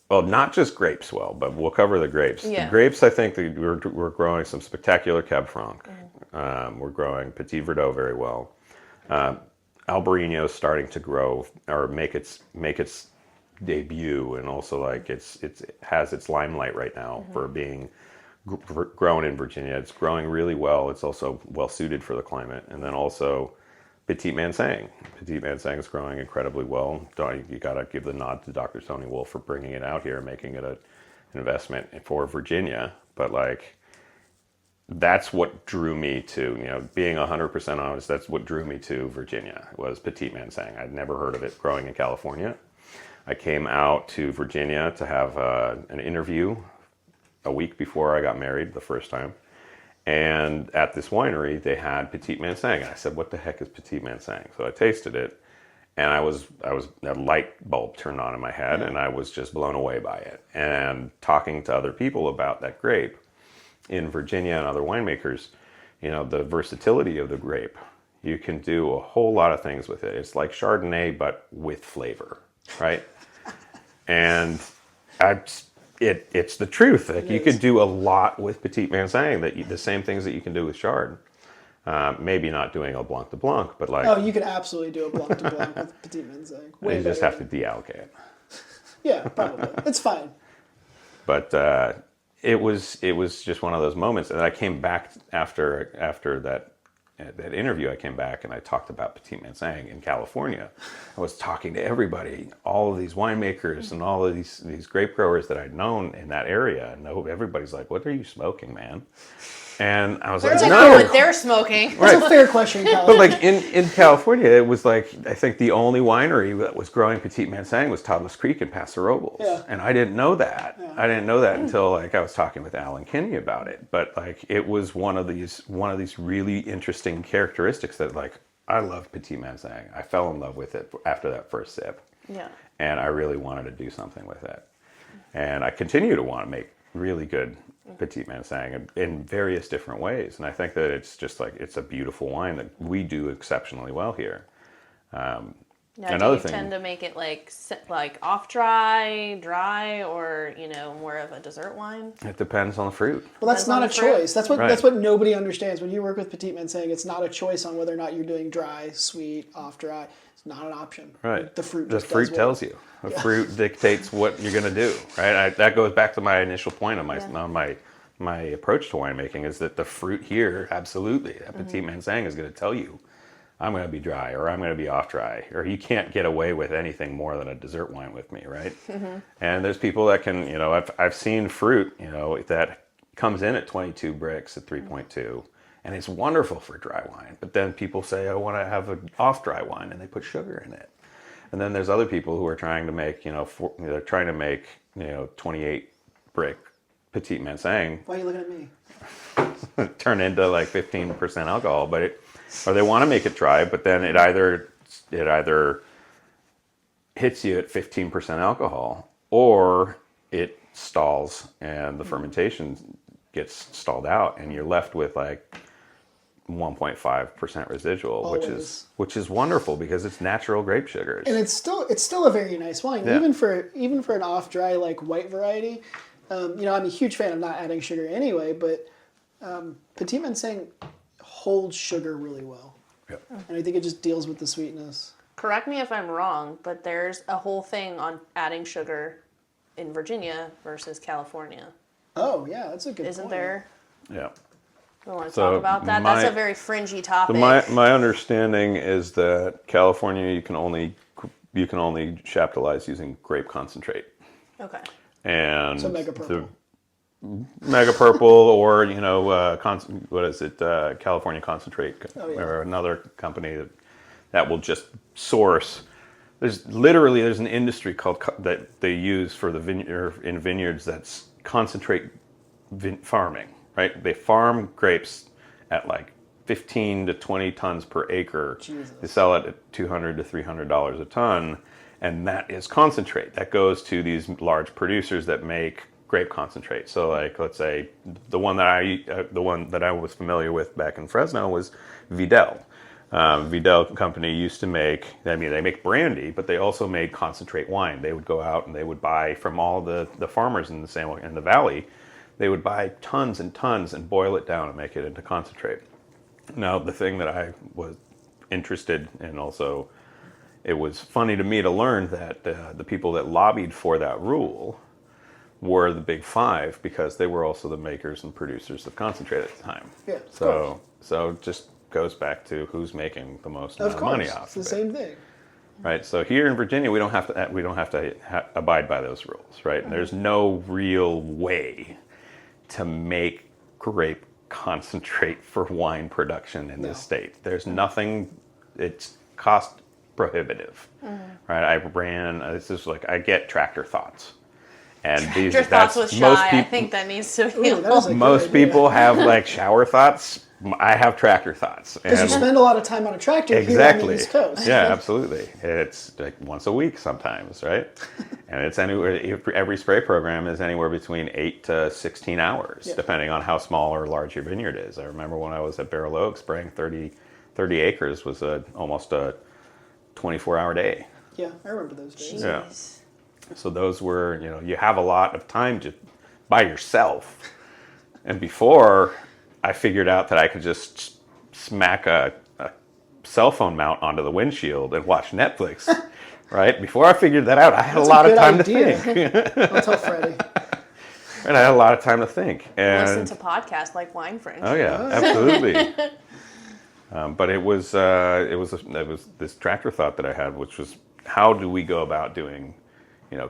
C: well, not just grapes well, but we'll cover the grapes.
B: Yeah.
C: The grapes, I think that we're growing some spectacular Cab Franc. We're growing Petit Verdot very well. Albarino is starting to grow or make its debut, and also it has its limelight right now for being grown in Virginia. It's growing really well. It's also well suited for the climate, and then also Petit Manseng. Petit Manseng is growing incredibly well. You got to give the nod to Dr. Tony Wolf for bringing it out here, making it an investment for Virginia. But that's what drew me to, being 100% honest, that's what drew me to Virginia, was Petit Manseng. I'd never heard of it growing in California. I came out to Virginia to have an interview a week before I got married the first time. And at this winery, they had Petit Manseng. And I said, what the heck is Petit Manseng? So I tasted it, and I was a light bulb turned on in my head, and I was just blown away by it. And talking to other people about that grape in Virginia and other winemakers, the versatility of the grape, you can do a whole lot of things with it. It's like Chardonnay, but with flavor, right? And it's the truth. Like,
A: It
C: you
A: is.
C: could do a lot with Petit Manseng, the same things that you can do with Chard. Maybe not doing a Blanc de Blanc, but like,
A: Oh, you could absolutely do a Blanc de Blanc with Petit Manseng. Way
C: you just
A: better
C: have to
A: than-
C: dealloc it.
A: Yeah, probably. It's fine.
C: But it was just one of those moments. And I came back after that interview. I came back and I talked about Petit Manseng in California. I was talking to everybody, all of these winemakers and all of these grape growers that I'd known in that area. And everybody's like, "What are you smoking, man?" And I was like,
B: It's like
C: "No."
B: what they're smoking.
A: That's a fair question,
C: But
A: California.
C: like in California, it was like, I think the only winery that was growing Petit Manseng was Toddless Creek in Paso Robles.
A: Yeah.
C: And I didn't know that. I didn't know that until like I was talking with Alan Kinney about it. But like, it was one of these really interesting characteristics that, like, I love Petit Manseng. I fell in love with it after that first sip.
B: Yeah.
C: And I really wanted to do something with it. And I continue to want to make really good Petit Manseng in various different ways. And I think that it's just like, it's a beautiful wine that we do exceptionally well here.
B: Now,
C: Another
B: do you
C: thing-
B: tend to make it like off dry, or more of a dessert wine?
C: It depends on the fruit.
A: Well, that's
B: Depends on
A: not a
B: the fruit.
A: choice. That's what
C: Right.
A: that's what nobody understands. When you work with Petit Manseng, it's not a choice on whether or not you're doing dry, sweet, off dry. It's not an option.
C: Right.
A: The fruit.
C: The
A: just
C: fruit
A: does what-
C: tells you. The fruit dictates what you're going to do. Right. That goes back to my initial point on my approach to winemaking, is that the fruit here, absolutely, that Petit Manseng is going to tell you, I'm going to be dry, or I'm going to be off dry, or you can't get away with anything more than a dessert wine with me, right? And there's people that can, I've seen fruit, that comes in at 22 bricks at 3.2, and it's wonderful for dry wine. But then people say, I want to have an off dry wine, and they put sugar in it. And then there's other people who are trying to make, they're trying to make, 28 brick Petit Manseng
A: Why are you looking at me?
C: turn into like 15% alcohol, or they want to make it dry, but then it either hits you at 15% alcohol, or it stalls and the fermentation gets stalled out, and you're left with like 1.5% residual,
A: Always.
C: which is wonderful because it's natural grape sugars.
A: And it's still a very nice wine,
C: Yeah.
A: even for an off dry like white variety. I'm a huge fan of not adding sugar anyway, but Petit Manseng holds sugar really well,
C: Yep.
A: and I think it just deals with the sweetness.
B: Correct me if I'm wrong, but there's a whole thing on adding sugar in Virginia versus California.
A: Oh yeah, that's a good
B: Isn't
A: point.
B: there?
C: Yeah.
B: We want to
C: So
B: talk about that.
C: my-
B: That's a very fringy topic.
C: My understanding is that California, you can only chaptalize using grape concentrate.
B: Okay.
C: And
A: So Mega Purple.
C: Mega Purple, or what is it? California Concentrate,
A: Oh, yeah.
C: or another company that will just source. There's an industry that they use for the vineyards, that's concentrate farming. Right? They farm grapes at like 15 to 20 tons per acre.
A: Jesus.
C: They sell it at $200 to $300 a ton. And that is concentrate. That goes to these large producers that make grape concentrate. So, like, let's say the one that I was familiar with back in Fresno was Vidal. Vidal company used to make. They make brandy, but they also made concentrate wine. They would go out and they would buy from all the farmers in the valley. They would buy tons and tons and boil it down and make it into concentrate. Now, the thing that I was interested in also, it was funny to me to learn that the people that lobbied for that rule were the Big Five, because they were also the makers and producers of concentrate at the time.
A: Yeah, of
C: So it just goes back to who's making the most amount
A: Of
C: of money
A: course,
C: off
A: it's the
C: of it.
A: same thing.
C: Right. So here in Virginia, we don't have to abide by those rules. Right.
A: Mm-hmm.
C: There's no real way to make grape concentrate for wine production in this state. There's nothing. It's cost prohibitive. Right. I get tractor thoughts, and
B: Your thoughts with Shai. I think that needs to be.
A: Ooh, that is a good
C: most
A: idea.
C: people have like shower thoughts. I have tractor thoughts.
A: Because you spend a lot of time on a tractor here on
C: Exactly.
A: the East Coast.
C: Yeah, absolutely. It's like once a week sometimes, right? And it's every spray program is anywhere between 8 to 16 hours,
A: Yeah.
C: depending on how small or large your vineyard is. I remember when I was at Barrel Oak, spraying 30 acres was almost a 24-hour day.
A: Yeah, I remember those days.
C: Yeah.
B: Jeez.
C: So those were, you have a lot of time to by yourself. And before, I figured out that I could just smack a cell phone mount onto the windshield and watch Netflix. Right? Before I figured that out, I had a lot of time to think.
A: I'll tell Freddie.
C: And I had a lot of time to think. And
B: Listen to podcasts like Wine Fringe.
C: oh yeah, absolutely. But it was this tractor thought that I had, which was, how do we go about doing,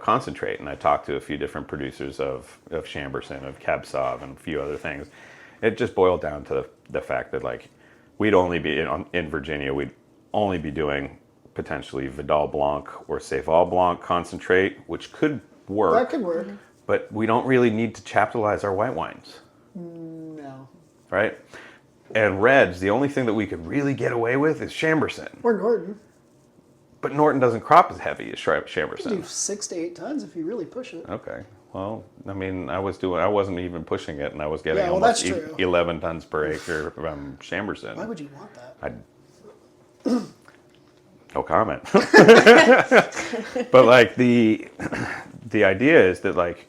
C: concentrate? And I talked to a few different producers of Chambourcin, of Cab Sauv, and a few other things. It just boiled down to the fact that, like, we'd only be in Virginia, we'd only be doing potentially Vidal Blanc or Céval Blanc concentrate, which could work.
A: That could work.
C: But we don't really need to chaptalize our white wines.
A: No.
C: Right? And reds, the only thing that we could really get away with is Chambourcin.
A: Or Norton.
C: But Norton doesn't crop as heavy as
A: You can
C: Chambourcin.
A: do 6 to 8 tons if you really push it.
C: Okay. Well, I mean, I wasn't even pushing it, and I was getting
A: Yeah, well,
C: almost
A: that's true.
C: 11 tons per acre from Chambourcin.
A: Why would you want that?
C: No comment. But like the idea is that, like,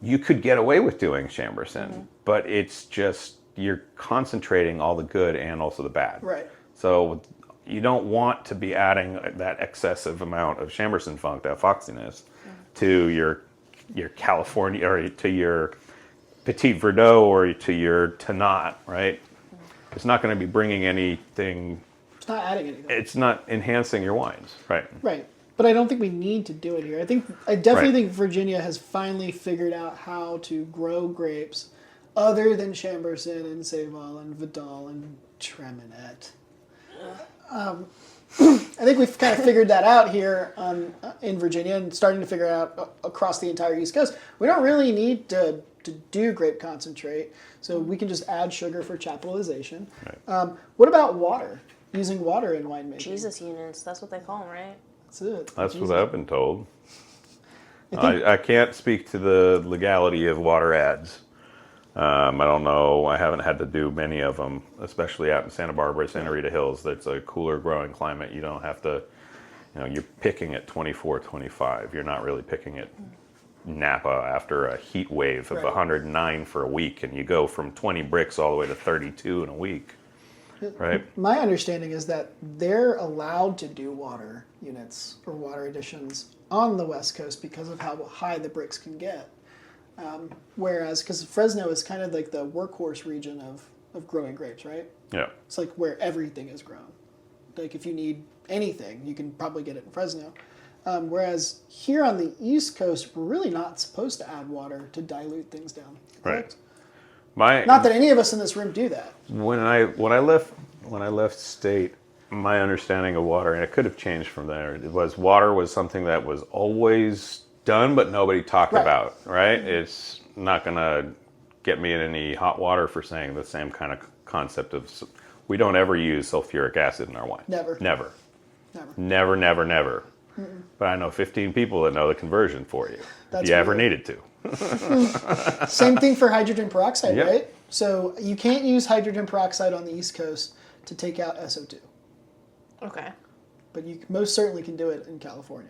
C: you could get away with doing Chambourcin, but it's just, you're concentrating all the good and also the bad.
A: Right.
C: So you don't want to be adding that excessive amount of Chambourcin funk, that foxiness, to your California, or to your Petit Verdot, or to your Tannat, right? It's not going to be bringing anything.
A: It's not adding anything.
C: It's not enhancing your wines, right?
A: Right. But I don't think we need to do it here. I definitely
C: Right.
A: think Virginia has finally figured out how to grow grapes other than Chambourcin and Céval and Vidal and Treminette. I think we've kind of figured that out here in Virginia, and starting to figure it out across the entire East Coast. We don't really need to do grape concentrate, so we can just add sugar for chaptalization.
C: Right.
A: What about water? Using water in winemaking.
B: Jesus units, that's what they call them, right?
A: That's it.
C: That's
A: Jesus.
C: what I've been told.
A: I think-
C: I can't speak to the legality of water ads. I don't know. I haven't had to do many of them, especially out in Santa Barbara, Santa Rita Hills. That's a cooler growing climate. You don't have to, you're picking at 24, 25. You're not really picking at Napa after a heat wave of
A: Right.
C: 109 for a week, and you go from 20 bricks all the way to 32 in a week, right?
A: My understanding is that they're allowed to do water units or water additions on the West Coast because of how high the bricks can get. Whereas, because Fresno is kind of like the workhorse region of growing grapes, right?
C: Yeah.
A: It's like where everything is grown. Like if you need anything, you can probably get it in Fresno. Whereas here on the East Coast, we're really not supposed to add water to dilute things down. Correct? Not that any of us in this room do that.
C: When I left state, my understanding of water, and it could have changed from there, it was water was something that was always done, but nobody talked
A: Right.
C: about, right? It's not going to get me in any hot water for saying the same kind of concept of, we don't ever use sulfuric acid in our wine.
A: Never.
C: Never.
A: Never.
C: Never, never, never. But I know 15 people that know the conversion for you,
A: That's
C: if you ever
A: weird.
C: needed to.
A: Same thing for hydrogen peroxide,
C: Yep.
A: right? So you can't use hydrogen peroxide on the East Coast to take out SO2.
B: Okay.
A: But you most certainly can do it in California.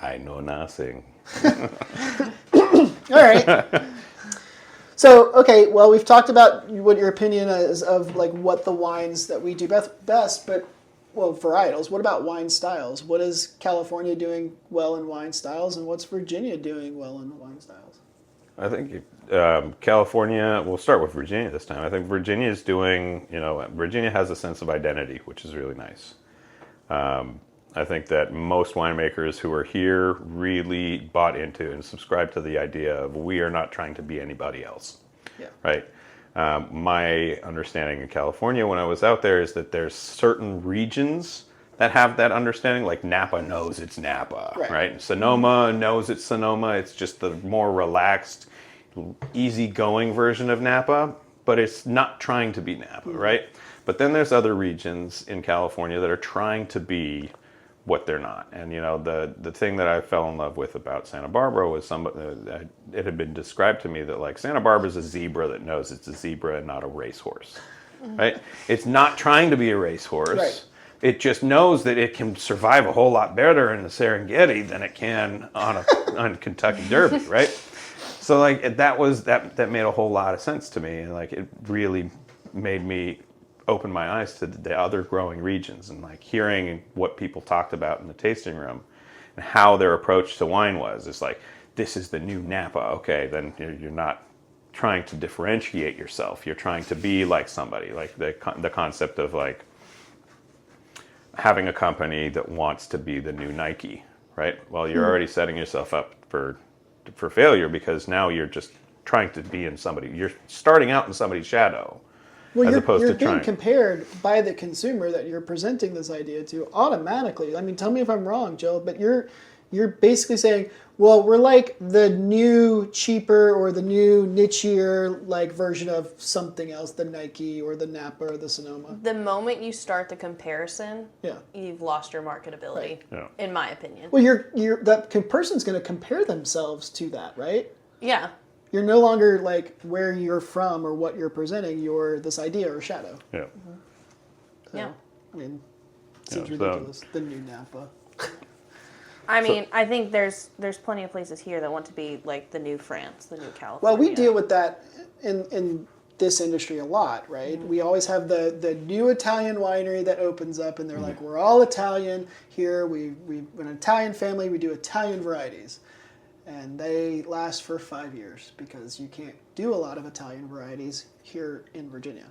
C: I know nothing.
A: All right. So, okay, well, we've talked about what your opinion is of like what the wines that we do best, but, well, varietals. What about wine styles? What is California doing well in wine styles, and what's Virginia doing well in wine styles?
C: I think California, we'll start with Virginia this time. I think Virginia is doing, Virginia has a sense of identity, which is really nice. I think that most winemakers who are here really bought into and subscribed to the idea of, we are not trying to be anybody else,
A: Yeah.
C: right? My understanding in California when I was out there is that there's certain regions that have that understanding, like Napa knows it's Napa, right? Sonoma knows it's Sonoma. It's just the more relaxed, easygoing version of Napa, but it's not trying to be Napa, right? But then there's other regions in California that are trying to be what they're not. And the thing that I fell in love with about Santa Barbara was it had been described to me that, like, Santa Barbara is a zebra that knows it's a zebra and not a racehorse, right? It's not trying to be a racehorse.
A: Right.
C: it just knows that it can survive a whole lot better in the Serengeti than it can on Kentucky Derby, right? So like that made a whole lot of sense to me, and like it really made me open my eyes to the other growing regions, and like hearing what people talked about in the tasting room and how their approach to wine was. It's like, this is the new Napa. Okay, then you're not trying to differentiate yourself. You're trying to be like somebody. Like the concept of like having a company that wants to be the new Nike, right? Well, you're already setting yourself up for failure, because now you're just trying to be in somebody. You're starting out in somebody's shadow.
A: Well,
C: as
A: you're,
C: opposed
A: you're
C: to
A: being
C: trying.
A: compared by the consumer that you're presenting this idea to automatically. I mean, tell me if I'm wrong, Jill, but you're basically saying, well, we're like the new, cheaper, or the new nichier like version of something else, the Nike or the Napa or the Sonoma.
B: The moment you start the comparison,
A: Yeah.
B: you've lost your marketability,
A: Right.
C: Yeah.
B: in my opinion.
A: Well, person's going to compare themselves to that, right?
B: Yeah.
A: You're no longer like where you're from or what you're presenting. You're this idea or shadow.
C: Yeah.
A: So,
B: Yeah.
A: I mean, seems
C: Yeah, so-
A: ridiculous. The new Napa.
B: I mean, I think there's plenty of places here that want to be like the new France, the new California.
A: Well, we deal with that in this industry a lot, right? We always have the new Italian winery that opens up, and they're like, we're all Italian here. We're an Italian family. We do Italian varieties. And they last for 5 years because you can't do a lot of Italian varieties here in Virginia.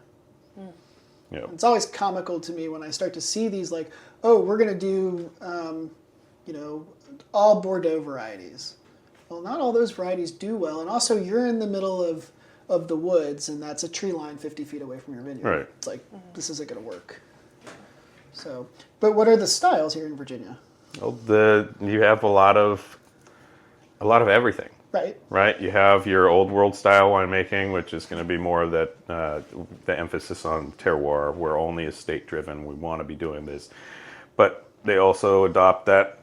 C: Yeah.
A: It's always comical to me when I start to see these like, oh, we're going to do, all Bordeaux varieties. Well, not all those varieties do well. And also, you're in the middle of the woods, and that's a tree line 50 feet away from your vineyard.
C: Right.
A: It's like, this isn't going to work. So, but what are the styles here in Virginia?
C: Well, you have a lot of everything.
A: Right.
C: Right, you have your old world style winemaking, which is going to be more of that the emphasis on terroir. We're only estate driven. We want to be doing this, but they also adopt that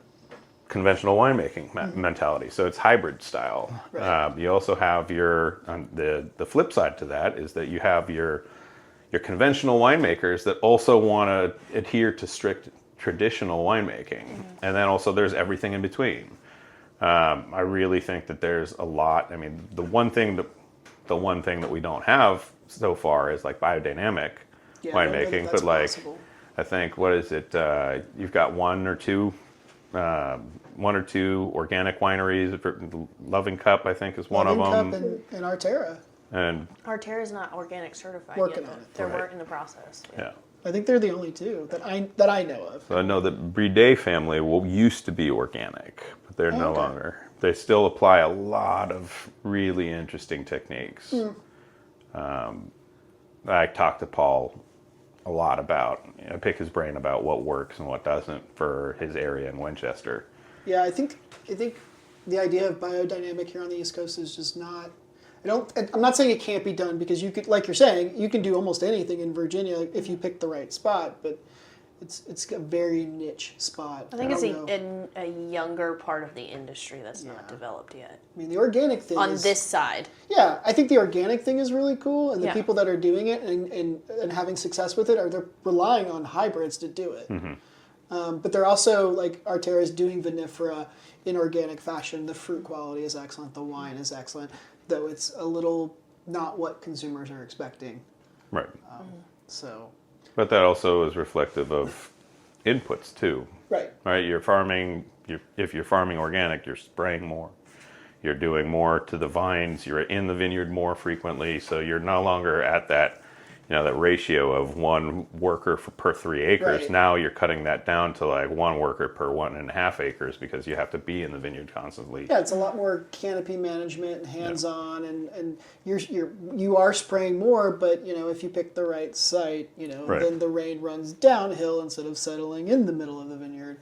C: conventional winemaking mentality. So it's hybrid style.
A: Right.
C: You also have the flip side to that is that you have your conventional winemakers that also want to adhere to strict traditional winemaking, and then also there's everything in between. I really think that there's a lot. I mean, the one thing that we don't have so far is like biodynamic
A: Yeah, I don't know
C: winemaking.
A: that
C: But
A: that's
C: like,
A: possible.
C: I think what is it? You've got one or two organic wineries. Loving Cup, I think, is one of
A: Loving
C: them.
A: Cup and Arterra.
C: And
B: Arterra is not organic certified
A: Working
B: yet.
A: on it.
B: They're
C: Right.
B: working the process.
C: yeah.
A: I think they're the only two that I know of.
C: So I know that Brie family used to be organic, but they're no
A: Okay.
C: longer. They still apply a lot of really interesting techniques. I talk to Paul a lot about, I pick his brain about what works and what doesn't for his area in Winchester.
A: Yeah, I think the idea of biodynamic here on the East Coast is just not. I'm not saying it can't be done, because you could, like you're saying, you can do almost anything in Virginia if you pick the right spot, but it's a very niche spot.
B: I think it's
A: don't know.
B: a younger part of the industry that's not
A: Yeah.
B: developed yet.
A: I mean, the organic thing
B: On
A: is,
B: this side.
A: Yeah, I think the organic thing is really cool, and the
B: Yeah.
A: people that are doing it and having success with it they're relying on hybrids to do it. But they're also, like Arterra is doing vinifera in organic fashion. The fruit quality is excellent. The wine is excellent, though it's a little not what consumers are expecting.
C: Right.
A: So,
C: But that also is reflective of inputs too.
A: right.
C: Right? If you're farming organic, you're spraying more. You're doing more to the vines. You're in the vineyard more frequently, so you're no longer at that, that ratio of one worker per 3 acres.
A: Right.
C: Now you're cutting that down to like one worker per 1.5 acres because you have to be in the vineyard constantly.
A: Yeah, it's a lot more canopy management and hands-on, and you are spraying more. But if you pick the right site,
C: Right.
A: then the rain runs downhill instead of settling in the middle of the vineyard.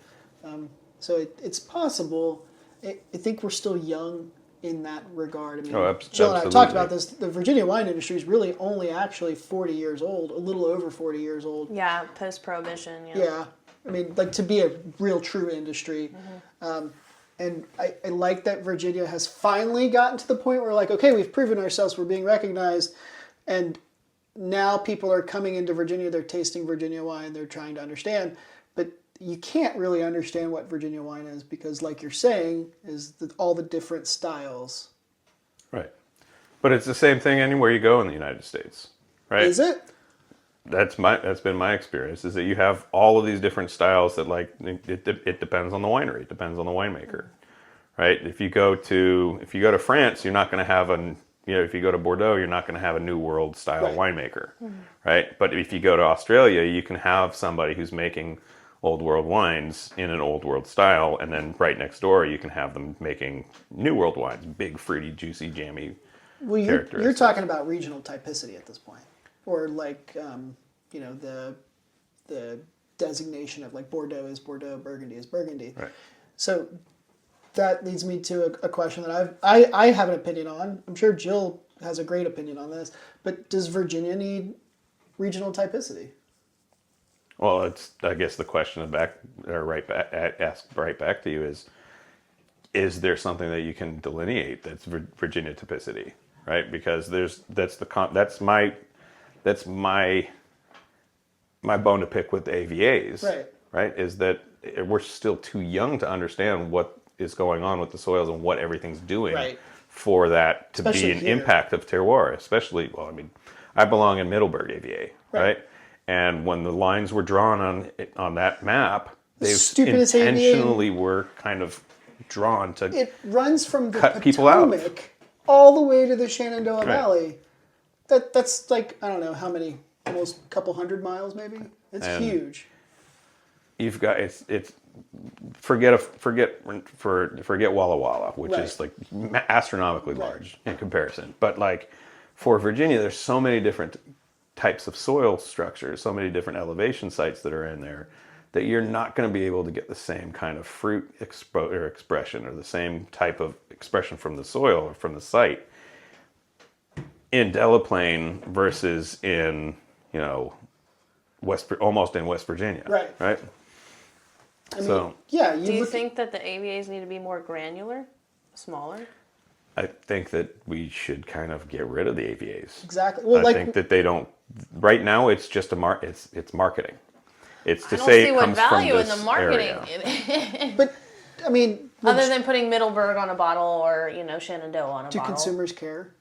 A: So it's possible. I think we're still young in that regard. I mean, Jill and I have talked about this. The Virginia wine industry is really only actually 40 years old, a little over 40 years old.
B: Yeah, post-prohibition.
A: Yeah, I mean, like to be a real true industry. And I like that Virginia has finally gotten to the point where, like, okay, we've proven ourselves, we're being recognized, and now people are coming into Virginia, they're tasting Virginia wine, they're trying to understand. but you can't really understand what Virginia wine is because, like you're saying, is all the different styles.
C: Right. But it's the same thing anywhere you go in the United States, right?
A: Is it?
C: That's been my experience, is that you have all of these different styles that, like, it depends on the winery, it depends on the winemaker, right? If you go to France, you're not going to have if you go to Bordeaux, you're not going to have a New World style winemaker, right? But if you go to Australia, you can have somebody who's making Old World wines in an Old World style, and then right next door, you can have them making New World wines, big, fruity, juicy, jammy.
A: Well, you're talking about regional typicity at this point, or like the designation of like Bordeaux is Bordeaux, Burgundy is Burgundy.
C: Right.
A: So that leads me to a question that I have an opinion on. I'm sure Jill has a great opinion on this, but does Virginia need regional typicity?
C: Well, it's, I guess the question asked right back to you is there something that you can delineate that's Virginia typicity, right? Because that's my bone to pick with the AVAs, right? Is that we're still too young to understand what is going on with the soils and what everything's doing for that to especially be an impact of terroir. Especially, well, I mean, I belong in Middleburg AVA, right? And when the lines were drawn on that map, they intentionally were kind of drawn to
A: it runs from the
C: cut people out
A: all the way to the Shenandoah Valley. That's like, I don't know how many, almost a couple 100 miles maybe. It's huge.
C: You've got it's forget Walla Walla, which is like astronomically large in comparison. But like for Virginia, there's so many different types of soil structures, so many different elevation sites that are in there, that you're not going to be able to get the same kind of fruit expression or the same type of expression from the soil or from the site in Delaplane versus in almost in West Virginia, right?
A: I mean, do
B: you think that the AVAs need to be more granular, smaller?
C: I think that we should kind of get rid of the AVAs.
A: Exactly. Well,
C: I think that they don't. Right now, it's just it's marketing. It's to
B: I don't
C: say
B: see
C: it
B: what
C: comes from
B: value in
C: this
B: the marketing.
C: area.
A: But I mean,
B: other than putting Middleburg on a bottle or Shenandoah on a bottle.
A: Do consumers care?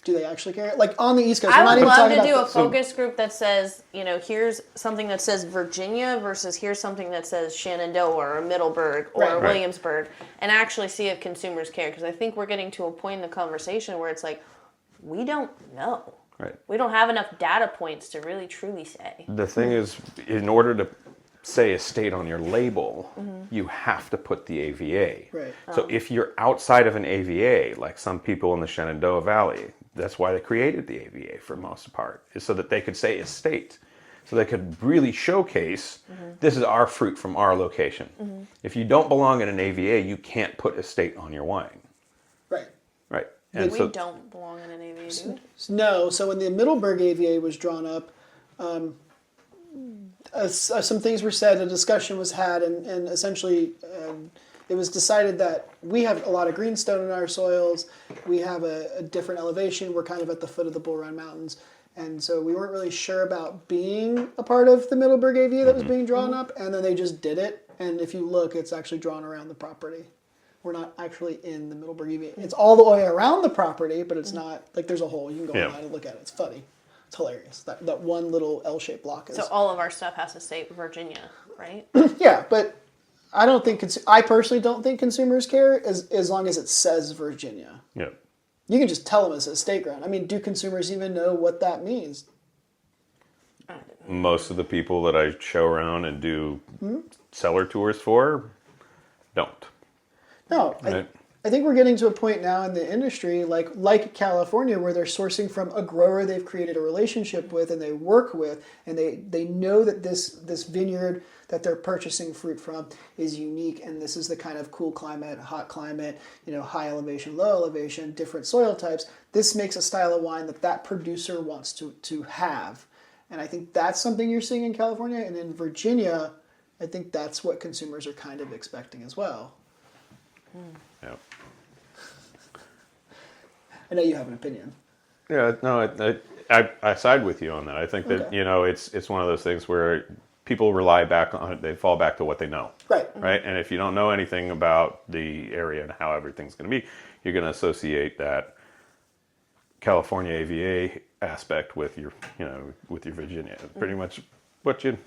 A: Do they actually care? Like on the East Coast,
B: I would love to do a focus group that says, here's something that says Virginia versus here's something that says Shenandoah or Middleburg or Williamsburg, and actually see if consumers care. Because I think we're getting to a point in the conversation where it's like, we don't know.
C: Right.
B: We don't have enough data points to really truly say.
C: The thing is, in order to say estate on your label, you have to put the AVA.
A: Right.
C: So if you're outside of an AVA, like some people in the Shenandoah Valley, that's why they created the AVA for the most part, is so that they could say estate. So they could really showcase, this is our fruit from our location. If you don't belong in an AVA, you can't put estate on your wine.
A: Right.
C: Right.
B: And we don't belong in an AVA, do we?
A: No. So when the Middleburg AVA was drawn up, some things were said, a discussion was had, and essentially it was decided that we have a lot of greenstone in our soils, we have a different elevation, we're kind of at the foot of the Bull Run Mountains, and so we weren't really sure about being a part of the Middleburg AVA that was being drawn up, and then they just did it, and if you look, it's actually drawn around the property. We're not actually in the Middleburg AVA. It's all the way around the property, but it's not, like there's a hole, you can go online and look at it, it's funny. It's hilarious. That one little L-shaped block is.
B: So all of our stuff has to say Virginia, right?
A: Yeah, but I don't think I personally don't think consumers care as long as it says Virginia.
C: Yeah.
A: You can just tell them it says state ground. I mean, do consumers even know what that means?
C: Most of the people that I show around and do cellar tours for don't.
A: No, I think we're getting to a point now in the industry, like California, where they're sourcing from a grower they've created a relationship with and they work with, and they know that this vineyard that they're purchasing fruit from is unique, and this is the kind of cool climate, hot climate, high elevation, low elevation, different soil types. This makes a style of wine that producer wants to have. And I think that's something you're seeing in California, and in Virginia, I think that's what consumers are kind of expecting as well.
C: Yeah.
A: I know you have an opinion.
C: Yeah, no, I side with you on that. I think that it's one of those things where people rely back on it. They fall back to what they know.
A: Right.
C: Right. And if you don't know anything about the area and how everything's going to be, you're going to associate that California AVA aspect with your, with your Virginia. Pretty much what you.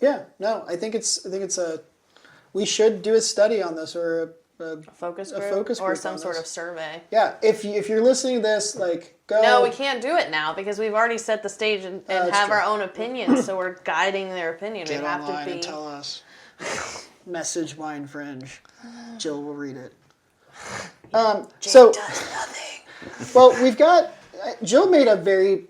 A: Yeah. No, I think it's we should do a study on this or a
B: Focus group,
A: focus
B: or
A: group
B: some
A: on
B: sort
A: this.
B: of survey.
A: Yeah. If you're listening to this, like, go.
B: No, we can't do it now because we've already set the stage and
A: That's
B: have
A: true.
B: our own opinions, so we're guiding their opinion.
A: Get
B: we have
A: online
B: to be.
A: and tell us. Message Wine Fringe. Jill will read it. So
B: does nothing.
A: well, we've got Jill made a very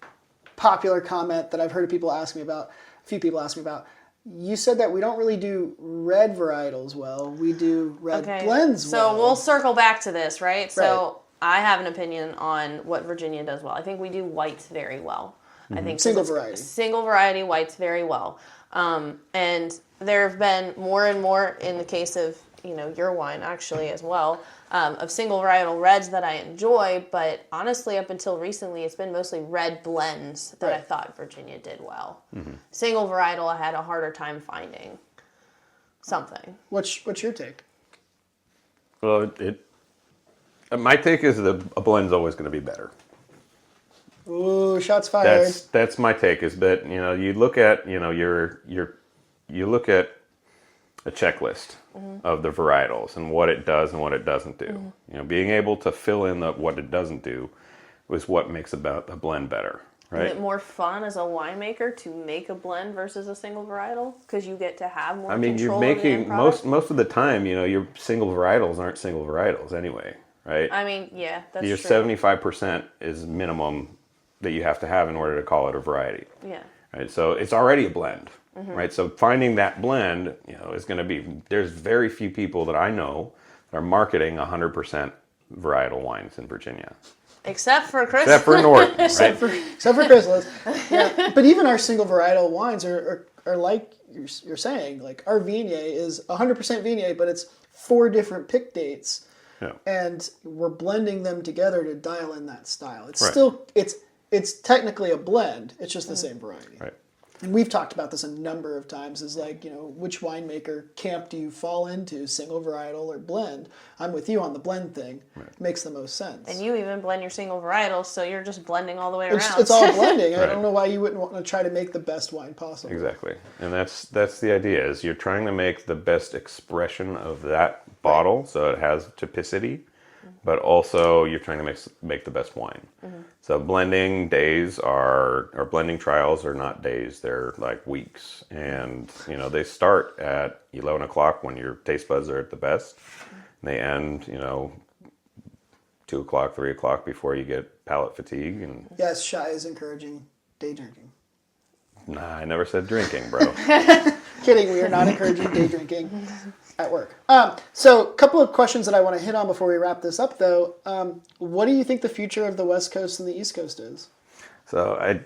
A: popular comment that I've heard people ask me about. A few people ask me about. You said that we don't really do red varietals well. We do red blends well.
B: So we'll circle back to this, right? So I have an opinion on what Virginia does well. I think we do whites very well. I think
A: Single variety.
B: Single variety whites very well. And there have been more and more in the case of, your wine actually as well, of single varietal reds that I enjoy. But honestly, up until recently, it's been mostly red blends that I thought Virginia did well. Single varietal, I had a harder time finding something.
A: What's your take?
C: Well, my take is a blend's always going to be better.
A: Ooh, shots fired.
C: That's my take. Is that you look at you look at a checklist of the varietals and what it does and what it doesn't do. Being able to fill in what it doesn't do is what makes a blend better. Right?
B: Is it more fun as a winemaker to make a blend versus a single varietal because you get to have more control
C: you're
B: of the
C: making
B: end product?
C: most of the time. Your single varietals aren't single varietals anyway, right?
B: Yeah, that's
C: Your
B: true.
C: 75% is minimum that you have to have in order to call it a variety.
B: Yeah.
C: Right, so it's already a blend, right? So finding that blend, is going to be. There's very few people that I know that are marketing 100% varietal wines in Virginia,
B: Except for Chris.
C: except for Norton, right?
A: Except for Chrysalis. Yeah. But even our single varietal wines are like you're saying, like our Viognier is 100% Viognier, but it's 4 different pick dates.
C: Yeah.
A: And we're blending them together to dial in that style. It's
C: Right.
A: still it's technically a blend. It's just the same variety.
C: Right.
A: And we've talked about this a number of times. Is like, which winemaker camp do you fall into, single varietal or blend? I'm with you on the blend thing. Right. Makes the most sense.
B: And you even blend your single varietals, so you're just blending all the way around.
A: It's all blending. I
C: Right.
A: don't know why you wouldn't want to try to make the best wine possible.
C: Exactly, and that's the idea. Is you're trying to make the best expression of that bottle, so it has typicity, but also you're trying to make the best wine. So blending days or blending trials are not days; they're like weeks, and they start at 11 o'clock when your taste buds are at the best. And they end 2 o'clock, 3 o'clock before you get palate fatigue. And
A: Yes, Shai is encouraging day drinking.
C: nah, I never said drinking, bro.
A: Kidding, we are not encouraging day drinking at work. So a couple of questions that I want to hit on before we wrap this up, though. What do you think the future of the West Coast and the East Coast is?
C: So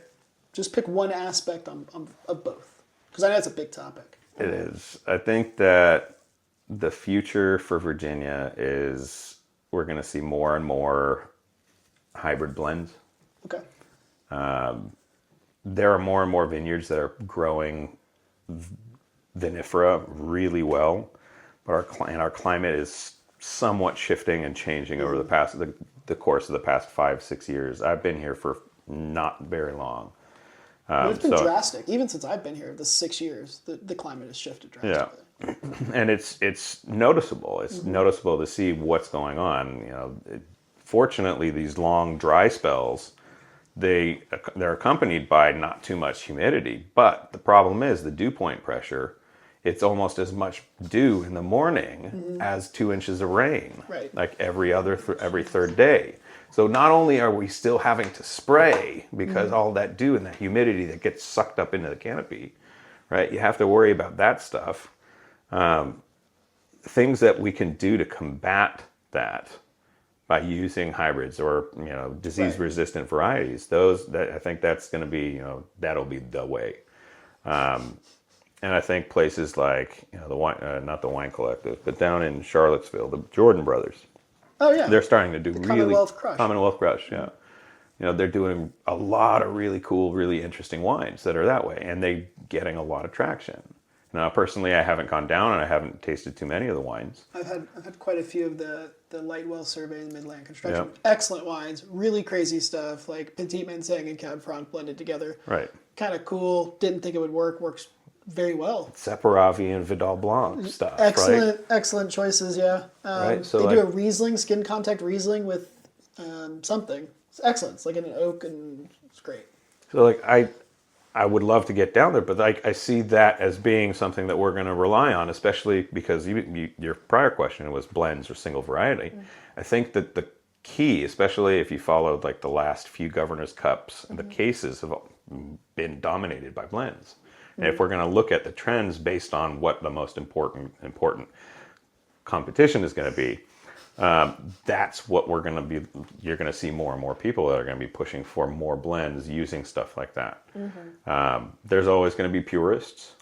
A: Just pick one aspect of both, because I know it's a big topic.
C: It is. I think that the future for Virginia is we're going to see more and more hybrid blends.
A: Okay.
C: There are more and more vineyards that are growing vinifera really well, but our climate is somewhat shifting and changing over the course of the past 5-6 years. I've been here for not very long.
A: It's been drastic. Even since I've been here, the 6 years, the climate has shifted drastically.
C: Yeah, and it's noticeable. It's noticeable to see what's going on. Fortunately, these long dry spells, they're accompanied by not too much humidity. But the problem is the dew point pressure. It's almost as much dew in the morning as 2 inches of rain,
A: Right.
C: like every third day. So not only are we still having to spray because all that dew and that humidity that gets sucked up into the canopy, right? You have to worry about that stuff. Things that we can do to combat that by using hybrids or disease-resistant varieties. I think that's going to be that'll be the way. And I think places like the wine, not the Wine Collective, but down in Charlottesville, the Jordan Brothers.
A: Oh yeah.
C: They're starting to do
A: Commonwealth Crush.
C: Commonwealth Crush, yeah. They're doing a lot of really cool, really interesting wines that are that way, and they getting a lot of traction. Now, personally, I haven't gone down and I haven't tasted too many of the wines.
A: I've had quite a few of the Lightwell survey and Midland Construction.
C: Yep.
A: Excellent wines, really crazy stuff like Petit Manseng and Cab Franc blended together.
C: Right.
A: Kind of cool. Didn't think it would work. Works very well.
C: Separavi and Vidal Blanc stuff.
A: Excellent,
C: right?
A: excellent choices. Yeah.
C: Right, so
A: they do
C: like-
A: a Riesling, skin contact Riesling with something. It's excellent. It's like an oak, and it's great.
C: So like I would love to get down there, but I see that as being something that we're going to rely on, especially because your prior question was blends or single variety. I think that the key, especially if you followed like the last few Governor's Cups, the cases have been dominated by blends. And if we're going to look at the trends based on what the most important competition is going to be, that's what we're going to be. You're going to see more and more people that are going to be pushing for more blends using stuff like that. There's always going to be purists,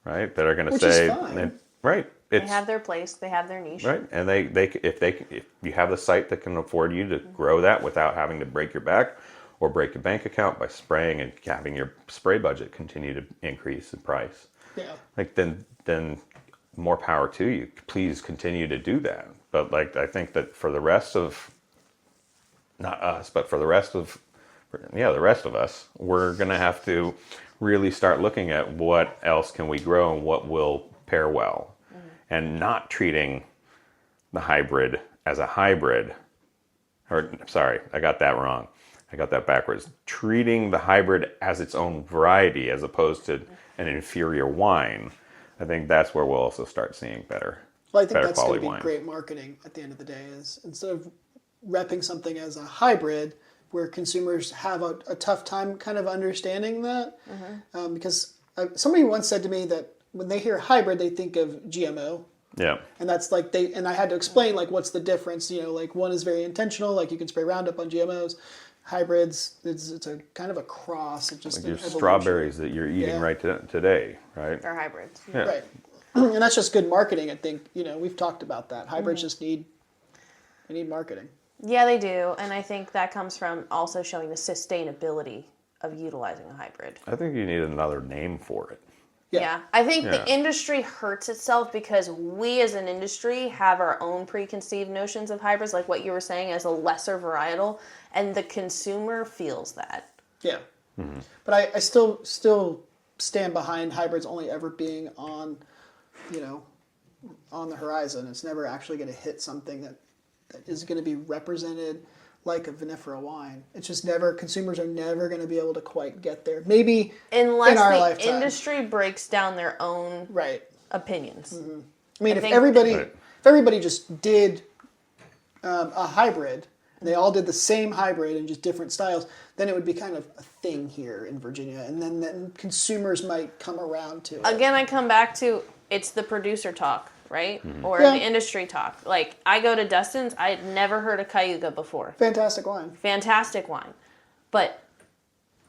C: right? That are going to
A: Which is
C: say,
A: fine.
C: right?
B: They have their place. They have their niche.
C: Right, and if you have the site that can afford you to grow that without having to break your back or break your bank account by spraying and having your spray budget continue to increase in price,
A: Yeah.
C: like then more power to you. Please continue to do that. But like I think that for the rest of, not us, but for the rest of us, we're gonna have to really start looking at what else can we grow and what will pair well, and not treating the hybrid as a hybrid. Or sorry, I got that wrong. I got that backwards. Treating the hybrid as its own variety as opposed to an inferior wine. I think that's where we'll also start seeing better.
A: Well, I think
C: better
A: that's going to
C: quality
A: be
C: wine.
A: great marketing at the end of the day. Is instead of repping something as a hybrid, where consumers have a tough time kind of understanding that, because somebody once said to me that when they hear hybrid, they think of GMO.
C: Yeah.
A: And that's like and I had to explain like what's the difference. You know, like one is very intentional, like you can spray Roundup on GMOs. Hybrids, it's a kind of a cross. It's just
C: Like
A: an
C: your
A: evolution.
C: strawberries that you're eating
A: Yeah.
C: right today, right?
B: They're hybrids.
C: Yeah.
A: Right. And that's just good marketing. I think we've talked about that. Hybrids just need marketing.
B: Yeah, they do. And I think that comes from also showing the sustainability of utilizing a hybrid.
C: I think you need another name for it.
B: Yeah. I think
C: Yeah.
B: the industry hurts itself because we as an industry have our own preconceived notions of hybrids, like what you were saying, as a lesser varietal, and the consumer feels that.
A: Yeah. But I still stand behind hybrids only ever being on the horizon. It's never actually going to hit something that is going to be represented like a vinifera wine. It's just consumers are never going to be able to quite get there. Maybe
B: Unless
A: in our
B: the
A: lifetime.
B: industry breaks down their own
A: Right.
B: opinions.
A: I mean, if
B: think-
A: everybody just did a hybrid, and they all did the same hybrid in just different styles, then it would be kind of a thing here in Virginia, and then consumers might come around to it.
B: Again, I come back to it's the producer talk, right? Or
A: Yeah.
B: the industry talk. Like, I go to Dustin's, I had never heard of Cayuga before.
A: Fantastic wine.
B: Fantastic wine. But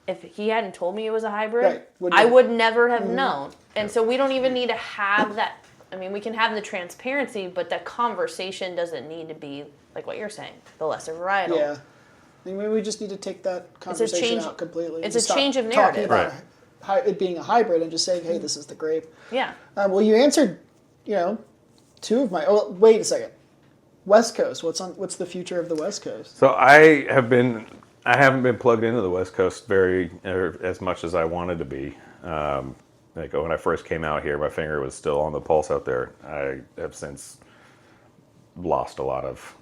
B: if he hadn't told me it was a hybrid,
A: Right. Wouldn't
B: I
A: have-
B: would never have known. And so we don't even need to have that. I mean, we can have the transparency, but the conversation doesn't need to be like what you're saying, the lesser varietal.
A: Yeah. I mean, maybe we just need to take that conversation
B: change-
A: out completely.
B: it's
A: and
B: a
A: stop
B: change of
A: talking
B: narrative.
A: about it being a hybrid and just saying, hey, this is the grape.
B: Yeah.
A: Well, you answered, two of my. Oh, wait a second. West Coast. What's the future of the West Coast?
C: So I haven't been plugged into the West Coast as much as I wanted to be. Like when I first came out here, my finger was still on the pulse out there. I have since lost a lot of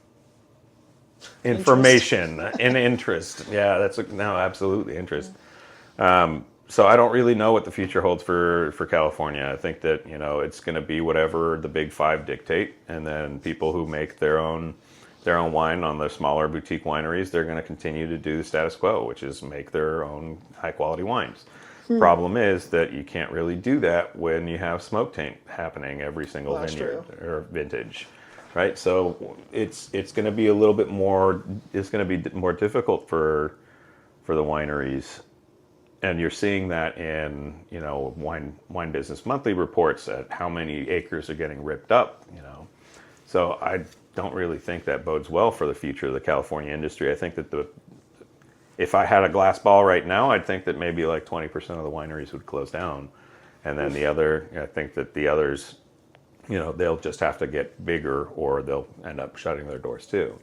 C: information and interest. Yeah, absolutely interest. So I don't really know what the future holds for California. I think that it's going to be whatever the big five dictate, and then people who make their own wine on the smaller boutique wineries, they're going to continue to do the status quo, which is make their own high quality wines. Problem is that you can't really do that when you have smoke taint happening every single vineyard or vintage, right? So it's going to be a little bit more. It's going to be more difficult for the wineries. And you're seeing that in, Wine Business Monthly reports at how many acres are getting ripped up, So I don't really think that bodes well for the future of the California industry. I think that if I had a glass ball right now, I'd think that maybe like 20% of the wineries would close down. And then I think that the others, they'll just have to get bigger or they'll end up shutting their doors too.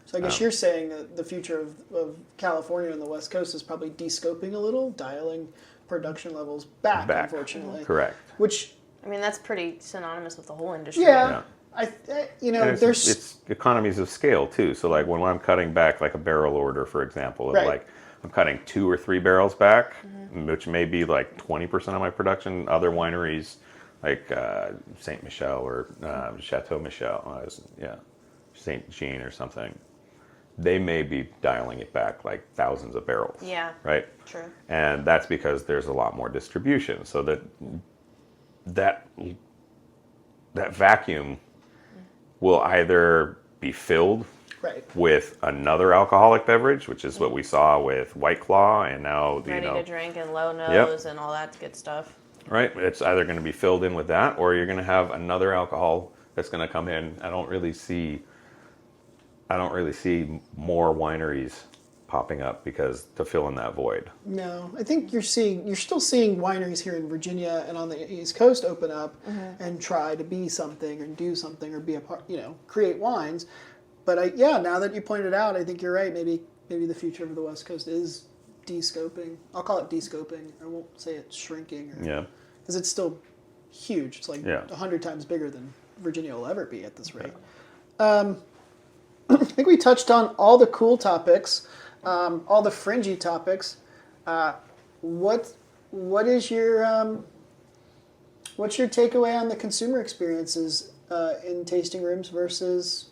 A: So I guess you're saying that the future of California and the West Coast is probably de-scoping a little, dialing production levels back. Unfortunately.
C: Correct.
A: Which,
B: I mean, that's pretty synonymous with the whole industry.
A: yeah.
C: And it's economies of scale too. So like when I'm cutting back like a barrel order, for example,
A: Right.
C: like I'm cutting 2 or 3 barrels back, which may be like 20% of my production. Other wineries like Saint Michel or Chateau Michel, Saint Jean or something, they may be dialing it back like thousands of barrels.
B: Yeah.
C: Right.
B: True.
C: And that's because there's a lot more distribution. So that vacuum will either be filled
A: right.
C: with another alcoholic beverage, which is what we saw with White Claw, and now
B: Ready to drink and low nose and all that good stuff.
C: Right, it's either going to be filled in with that, or you're going to have another alcohol that's going to come in. I don't really see more wineries popping up to fill in that void.
A: No, I think you're still seeing wineries here in Virginia and on the East Coast open up and try to be something and do something or be a part, create wines. But now that you pointed out, I think you're right. Maybe the future of the West Coast is de-scoping. I'll call it de-scoping. I won't say it's shrinking. Because it's still huge. It's like 100 times bigger than Virginia will ever be at this rate. I think we touched on all the cool topics. All the fringy topics. What is your what's your takeaway on the consumer experiences in tasting rooms versus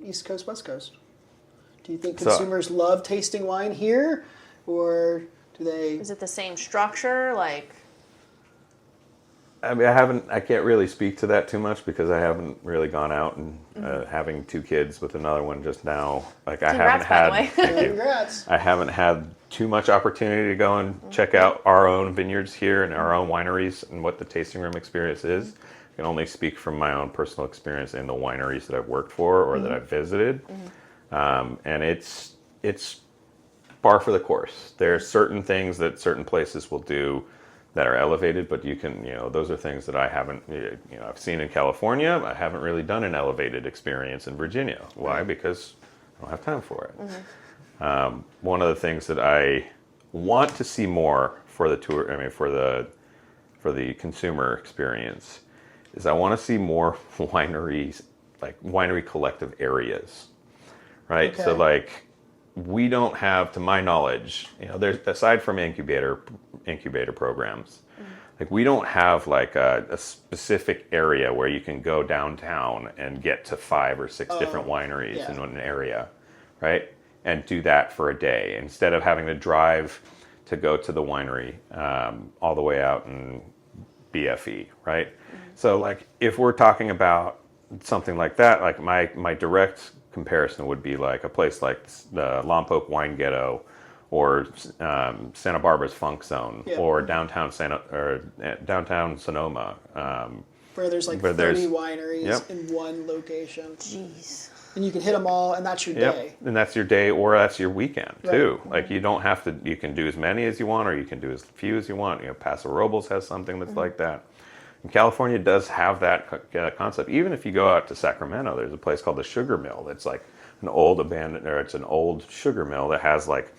A: East Coast, West Coast? Do you think consumers love tasting wine here, or do they?
B: Is it the same structure?
C: I mean, I can't really speak to that too much because I haven't really gone out and having 2 kids with another one just now. Like
B: Congrats, by the way.
C: Thank you.
A: Congrats.
C: I haven't had too much opportunity to go and check out our own vineyards here and our own wineries and what the tasting room experience is. I can only speak from my own personal experience in the wineries that I've worked for or that I've visited. And it's par for the course. There are certain things that certain places will do that are elevated, but you can, those are things that I haven't, I've seen in California. I haven't really done an elevated experience in Virginia. Why? Because I don't have time for it. One of the things that I want to see more for the tour, for the consumer experience, is I want to see more wineries, like winery collective areas, right?
A: Okay.
C: So like, we don't have, to my knowledge, there's, aside from incubator programs, like we don't have like a specific area where you can go downtown and get to 5 or 6 different wineries in an area, right? And do that for a day instead of having to drive to go to the winery all the way out in BFE, right? So like if we're talking about something like that, like my direct comparison would be like a place like the Lompoc Wine Ghetto or Santa Barbara's Funk Zone or downtown Sonoma.
A: Where there's like 30 wineries in one location.
B: Jeez.
A: And you can hit them all, and that's your day.
C: And that's your day or that's your weekend too. Like you don't have to, you can do as many as you want or you can do as few as you want. Paso Robles has something that's like that. And California does have that concept. Even if you go out to Sacramento, there's a place called the Sugar Mill that's like an old abandoned, or it's an old sugar mill that has like,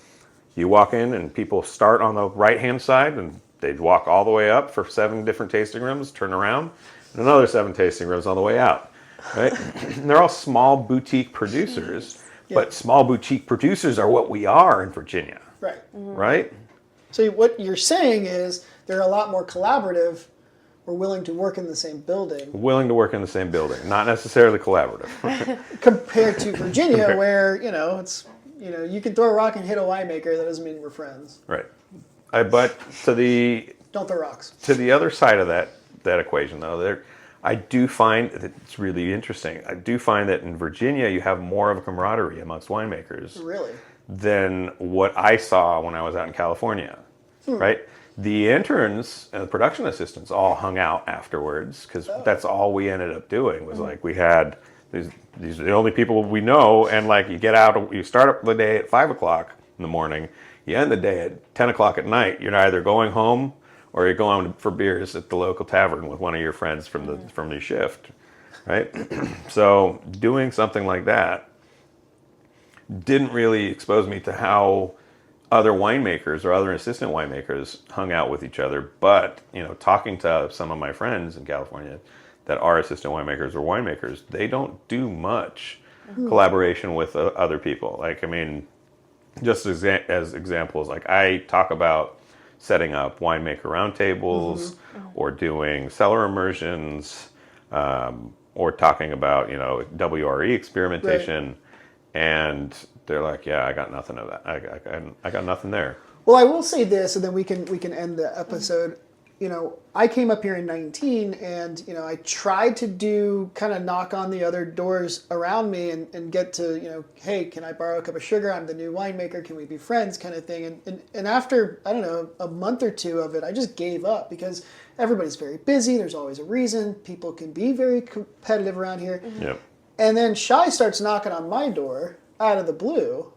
C: you walk in and people start on the right-hand side and they'd walk all the way up for 7 different tasting rooms, turn around, and another 7 tasting rooms on the way out, right? And they're all small boutique producers, but small boutique producers are what we are in Virginia.
A: Right.
C: Right?
A: So what you're saying is they're a lot more collaborative. We're willing to work in the same building.
C: Willing to work in the same building, not necessarily collaborative.
A: Compared to Virginia, where, it's, you can throw a rock and hit a winemaker. That doesn't mean we're friends.
C: Right. But
A: don't throw rocks.
C: To the other side of that equation, though, I do find that it's really interesting. I do find that in Virginia, you have more of a camaraderie amongst winemakers.
A: Really?
C: Than what I saw when I was out in California, right? The interns and the production assistants all hung out afterwards because that's all we ended up doing was like we had these are the only people we know, and like you get out, you start up the day at 5 o'clock in the morning, you end the day at 10 o'clock at night. You're either going home or you're going for beers at the local tavern with one of your friends from the shift, right? So doing something like that didn't really expose me to how other winemakers or other assistant winemakers hung out with each other. But, talking to some of my friends in California that are assistant winemakers or winemakers, they don't do much collaboration with other people. Like, I mean, just as examples, like I talk about setting up winemaker roundtables or doing cellar immersions, or talking about, WRE experimentation. Right. And they're like, yeah, I got nothing of that. I got nothing there.
A: Well, I will say this, and then we can end the episode. I came up here in 19, and I tried to kind of knock on the other doors around me and get to, hey, can I borrow a cup of sugar? I'm the new winemaker. Can we be friends? Kind of thing. And after, I don't know, a month or two of it, I just gave up because everybody's very busy. There's always a reason. People can be very competitive around here.
C: Yep.
A: And then Shai starts knocking on my door out of the blue,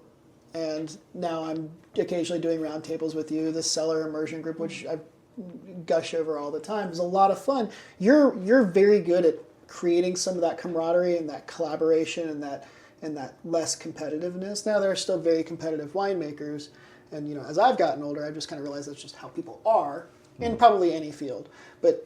A: and now I'm occasionally doing roundtables with you, the cellar immersion group, which I gush over all the time. It's a lot of fun. You're very good at creating some of that camaraderie and that collaboration and that less competitiveness. Now there are still very competitive winemakers, and as I've gotten older, I've just kind of realized that's just how people are in probably any field. But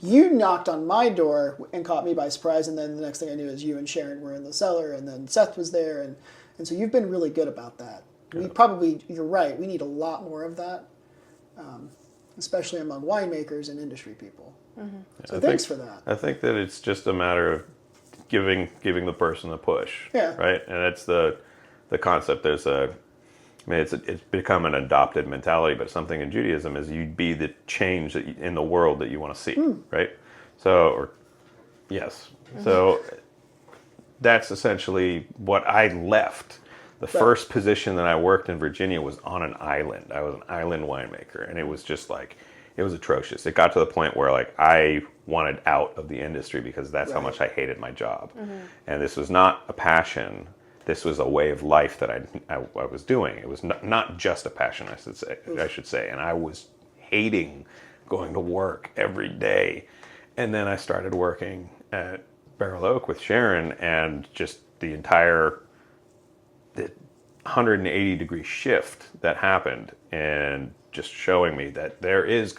A: you knocked on my door and caught me by surprise, and then the next thing I knew is you and Sharon were in the cellar, and then Seth was there, and so you've been really good about that. You're right, we need a lot more of that, especially among winemakers and industry people. Mm-hmm. So thanks for that.
C: I think that it's just a matter of giving the person a push, right? And it's the concept. It's become an adopted mentality, but something in Judaism is you'd be the change in the world that you want to see, right? So that's essentially what I left. The first position that I worked in Virginia was on an island. I was an island winemaker, and it was just like, it was atrocious. It got to the point where like I wanted out of the industry because that's how much I hated my job. And this was not a passion. This was a way of life that I was doing. It was not just a passion, I should say. And I was hating going to work every day. And then I started working at Barrel Oak with Sharon, and just the 180-degree shift that happened, and just showing me that there is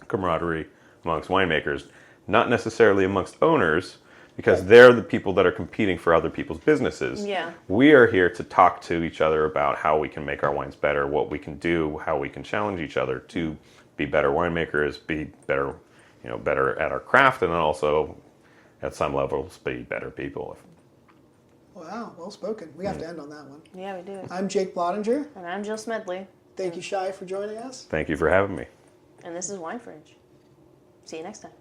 C: camaraderie amongst winemakers, not necessarily amongst owners, because they're the people that are competing for other people's businesses. Yeah. We are here to talk to each other about how we can make our wines better, what we can do, how we can challenge each other to be better winemakers, be better, better at our craft, and then also at some levels be better people.
A: Wow, well spoken. We have to end on that one.
B: Yeah, we do.
A: I'm Jake Blottinger.
B: And I'm Jill Smedley.
A: Thank you, Shai, for joining us.
C: Thank you for having me.
B: And this is Wine Fringe. See you next time.